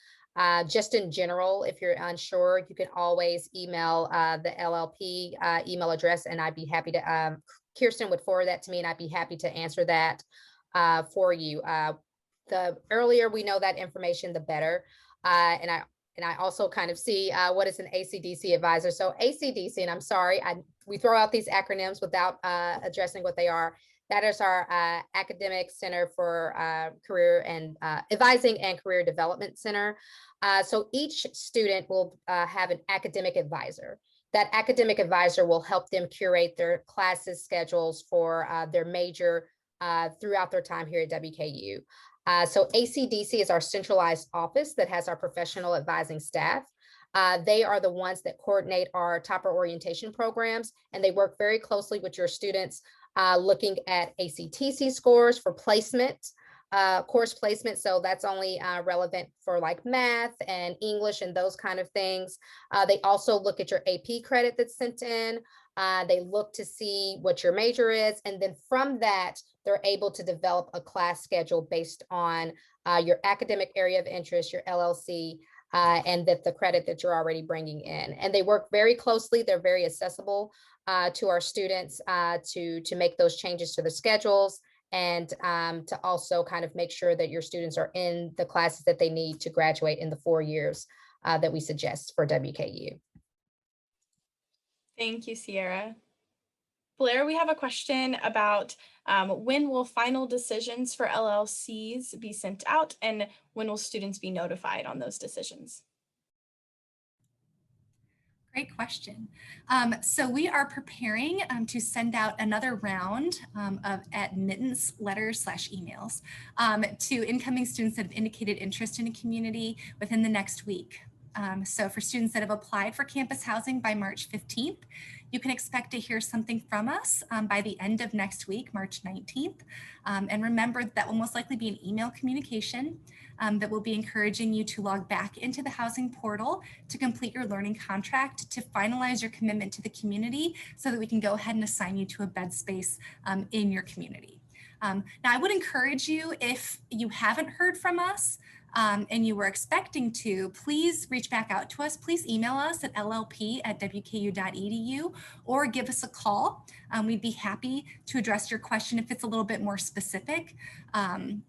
D: Just in general, if you're unsure, you can always email the LLP email address, and I'd be happy to, Kirsten would forward that to me, and I'd be happy to answer that for you. The earlier we know that information, the better. And I also kind of see what is an ACDC advisor. So ACDC, and I'm sorry, we throw out these acronyms without addressing what they are. That is our Academic Center for Career and Advising and Career Development Center. So each student will have an academic advisor. That academic advisor will help them curate their classes schedules for their major throughout their time here at WKU. So ACDC is our centralized office that has our professional advising staff. They are the ones that coordinate our topper orientation programs, and they work very closely with your students, looking at ACTC scores for placement, course placement. So that's only relevant for like math and English and those kind of things. They also look at your AP credit that's sent in. They look to see what your major is. And then from that, they're able to develop a class schedule based on your academic area of interest, your LLC, and that the credit that you're already bringing in. And they work very closely. They're very accessible to our students to make those changes to the schedules, and to also kind of make sure that your students are in the classes that they need to graduate in the 4 years that we suggest for WKU.
C: Thank you, Sierra. Blair, we have a question about when will final decisions for LLCs be sent out, and when will students be notified on those decisions?
B: Great question. So we are preparing to send out another round of admittance letters / emails to incoming students that have indicated interest in a community within the next week. So for students that have applied for campus housing by March 15th, you can expect to hear something from us by the end of next week, March 19th. And remember, that will most likely be an email communication that will be encouraging you to log back into the housing portal to complete your learning contract, to finalize your commitment to the community so that we can go ahead and assign you to a bed space in your community. Now, I would encourage you, if you haven't heard from us, and you were expecting to, please reach back out to us. Please email us at llp@wku.edu or give us a call. We'd be happy to address your question if it's a little bit more specific,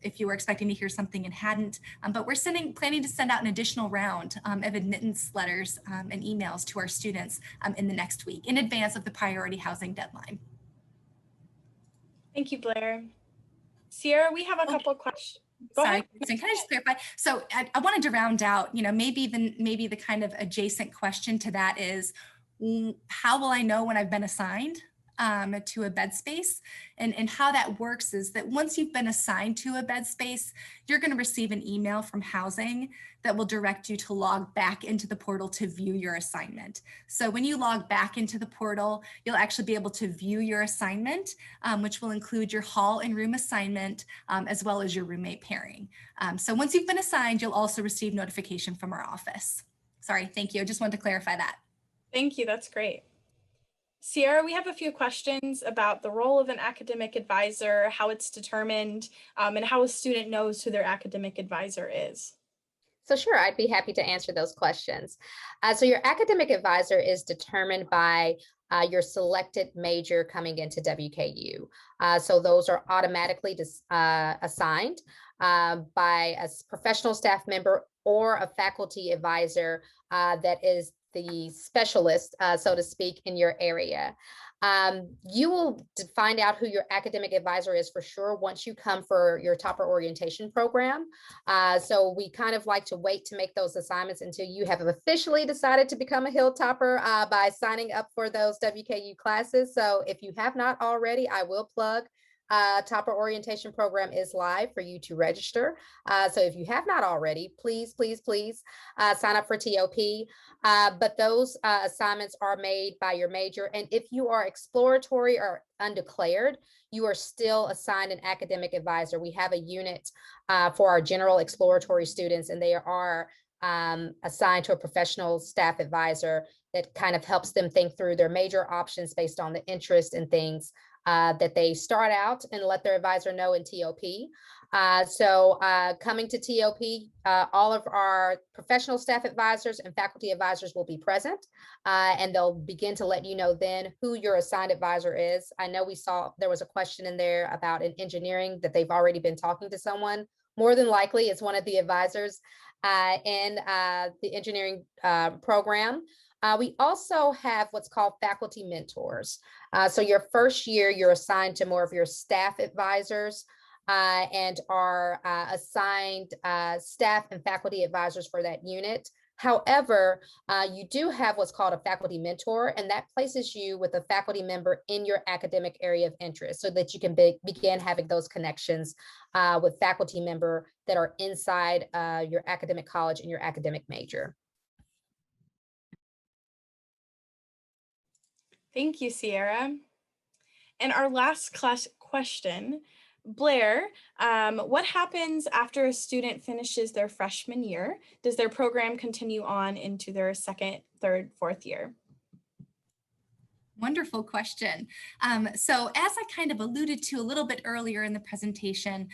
B: if you were expecting to hear something and hadn't. But we're planning to send out an additional round of admittance letters and emails to our students in the next week in advance of the priority housing deadline.
C: Thank you, Blair. Sierra, we have a couple questions.
B: Sorry, can I just clarify? So I wanted to round out, maybe the kind of adjacent question to that is, how will I know when I've been assigned to a bed space? And how that works is that once you've been assigned to a bed space, you're going to receive an email from housing that will direct you to log back into the portal to view your assignment. So when you log back into the portal, you'll actually be able to view your assignment, which will include your hall and room assignment, as well as your roommate pairing. So once you've been assigned, you'll also receive notification from our office. Sorry, thank you. I just wanted to clarify that.
C: Thank you, that's great. Sierra, we have a few questions about the role of an academic advisor, how it's determined, and how a student knows who their academic advisor is.
D: So sure, I'd be happy to answer those questions. So your academic advisor is determined by your selected major coming into WKU. So those are automatically assigned by a professional staff member or a faculty advisor that is the specialist, so to speak, in your area. You will find out who your academic advisor is for sure once you come for your topper orientation program. So we kind of like to wait to make those assignments until you have officially decided to become a Hill topper by signing up for those WKU classes. So if you have not already, I will plug topper orientation program is live for you to register. So if you have not already, please sign up for TOP. But those assignments are made by your major. And if you are exploratory or undeclared, you are still assigned an academic advisor. We have a unit for our general exploratory students, and they are assigned to a professional staff advisor that kind of helps them think through their major options based on the interest and things that they start out and let their advisor know in TOP. Coming to TOP, all of our professional staff advisors and faculty advisors will be present, and they'll begin to let you know then who your assigned advisor is. I know we saw there was a question in there about in engineering that they've already been talking to someone. More than likely, it's one of the advisors in the engineering program. We also have what's called faculty mentors. So your first year, you're assigned to more of your staff advisors and are assigned staff and faculty advisors for that unit. However, you do have what's called a faculty mentor, and that places you with a faculty member in your academic area of interest so that you can begin having those connections with faculty member that are inside your academic college and your academic major.
C: Thank you, Sierra. And our last class question, Blair, what happens after a student finishes their freshman year? Does their program continue on into their second, third, fourth year?
B: Wonderful question. So as I kind of alluded to a little bit earlier in the presentation,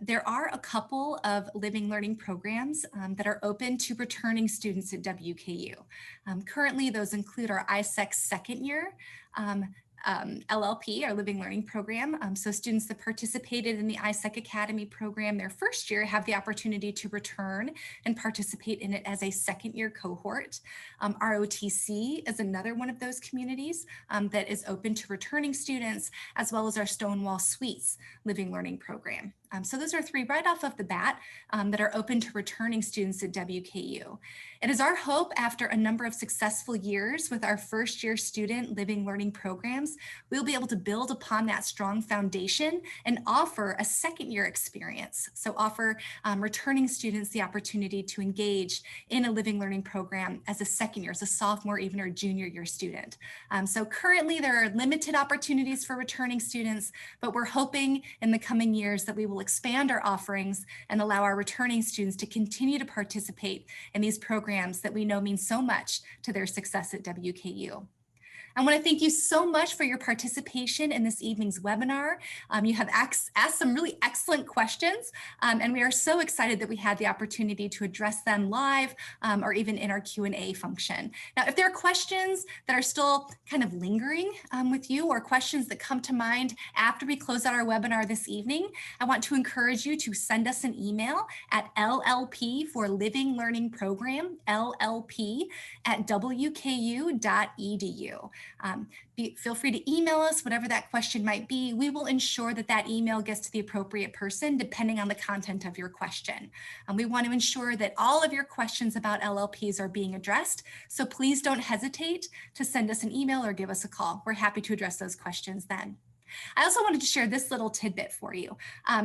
B: there are a couple of living learning programs that are open to returning students at WKU. Currently, those include our Isec second year LLP, our Living Learning Program. So students that participated in the Isec Academy program their first year have the opportunity to return and participate in it as a second year cohort. Iotc is another one of those communities that is open to returning students, as well as our Stonewall Suites Living Learning Program. So those are three right off of the bat that are open to returning students at WKU. It is our hope after a number of successful years with our first year student living learning programs, we'll be able to build upon that strong foundation and offer a second year experience. So offer returning students the opportunity to engage in a living learning program as a second year, as a sophomore, even or junior year student. So currently there are limited opportunities for returning students, but we're hoping in the coming years that we will expand our offerings and allow our returning students to continue to participate in these programs that we know mean so much to their success at WKU. I want to thank you so much for your participation in this evening's webinar. You have asked some really excellent questions, and we are so excited that we had the opportunity to address them live or even in our Q&A function. Now, if there are questions that are still kind of lingering with you or questions that come to mind after we close out our webinar this evening, I want to encourage you to send us an email at LLP for Living Learning Program, LLP@wku.edu. Feel free to email us, whatever that question might be. We will ensure that that email gets to the appropriate person depending on the content of your question. We want to ensure that all of your questions about LLPs are being addressed. So please don't hesitate to send us an email or give us a call. We're happy to address those questions then. I also wanted to share this little tidbit for you.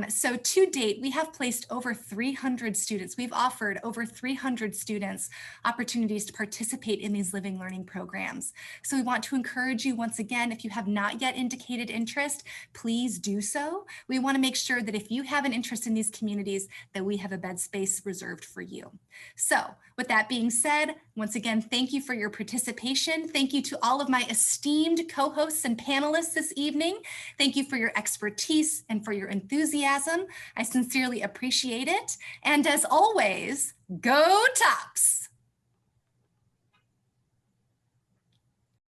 B: So to date, we have placed over 300 students. We've offered over 300 students opportunities to participate in these living learning programs. So we want to encourage you once again, if you have not yet indicated interest, please do so. We want to make sure that if you have an interest in these communities, that we have a bed space reserved for you. So with that being said, once again, thank you for your participation. Thank you to all of my esteemed co-hosts and panelists this evening. Thank you for your expertise and for your enthusiasm. I sincerely appreciate it. And as always, go Tops!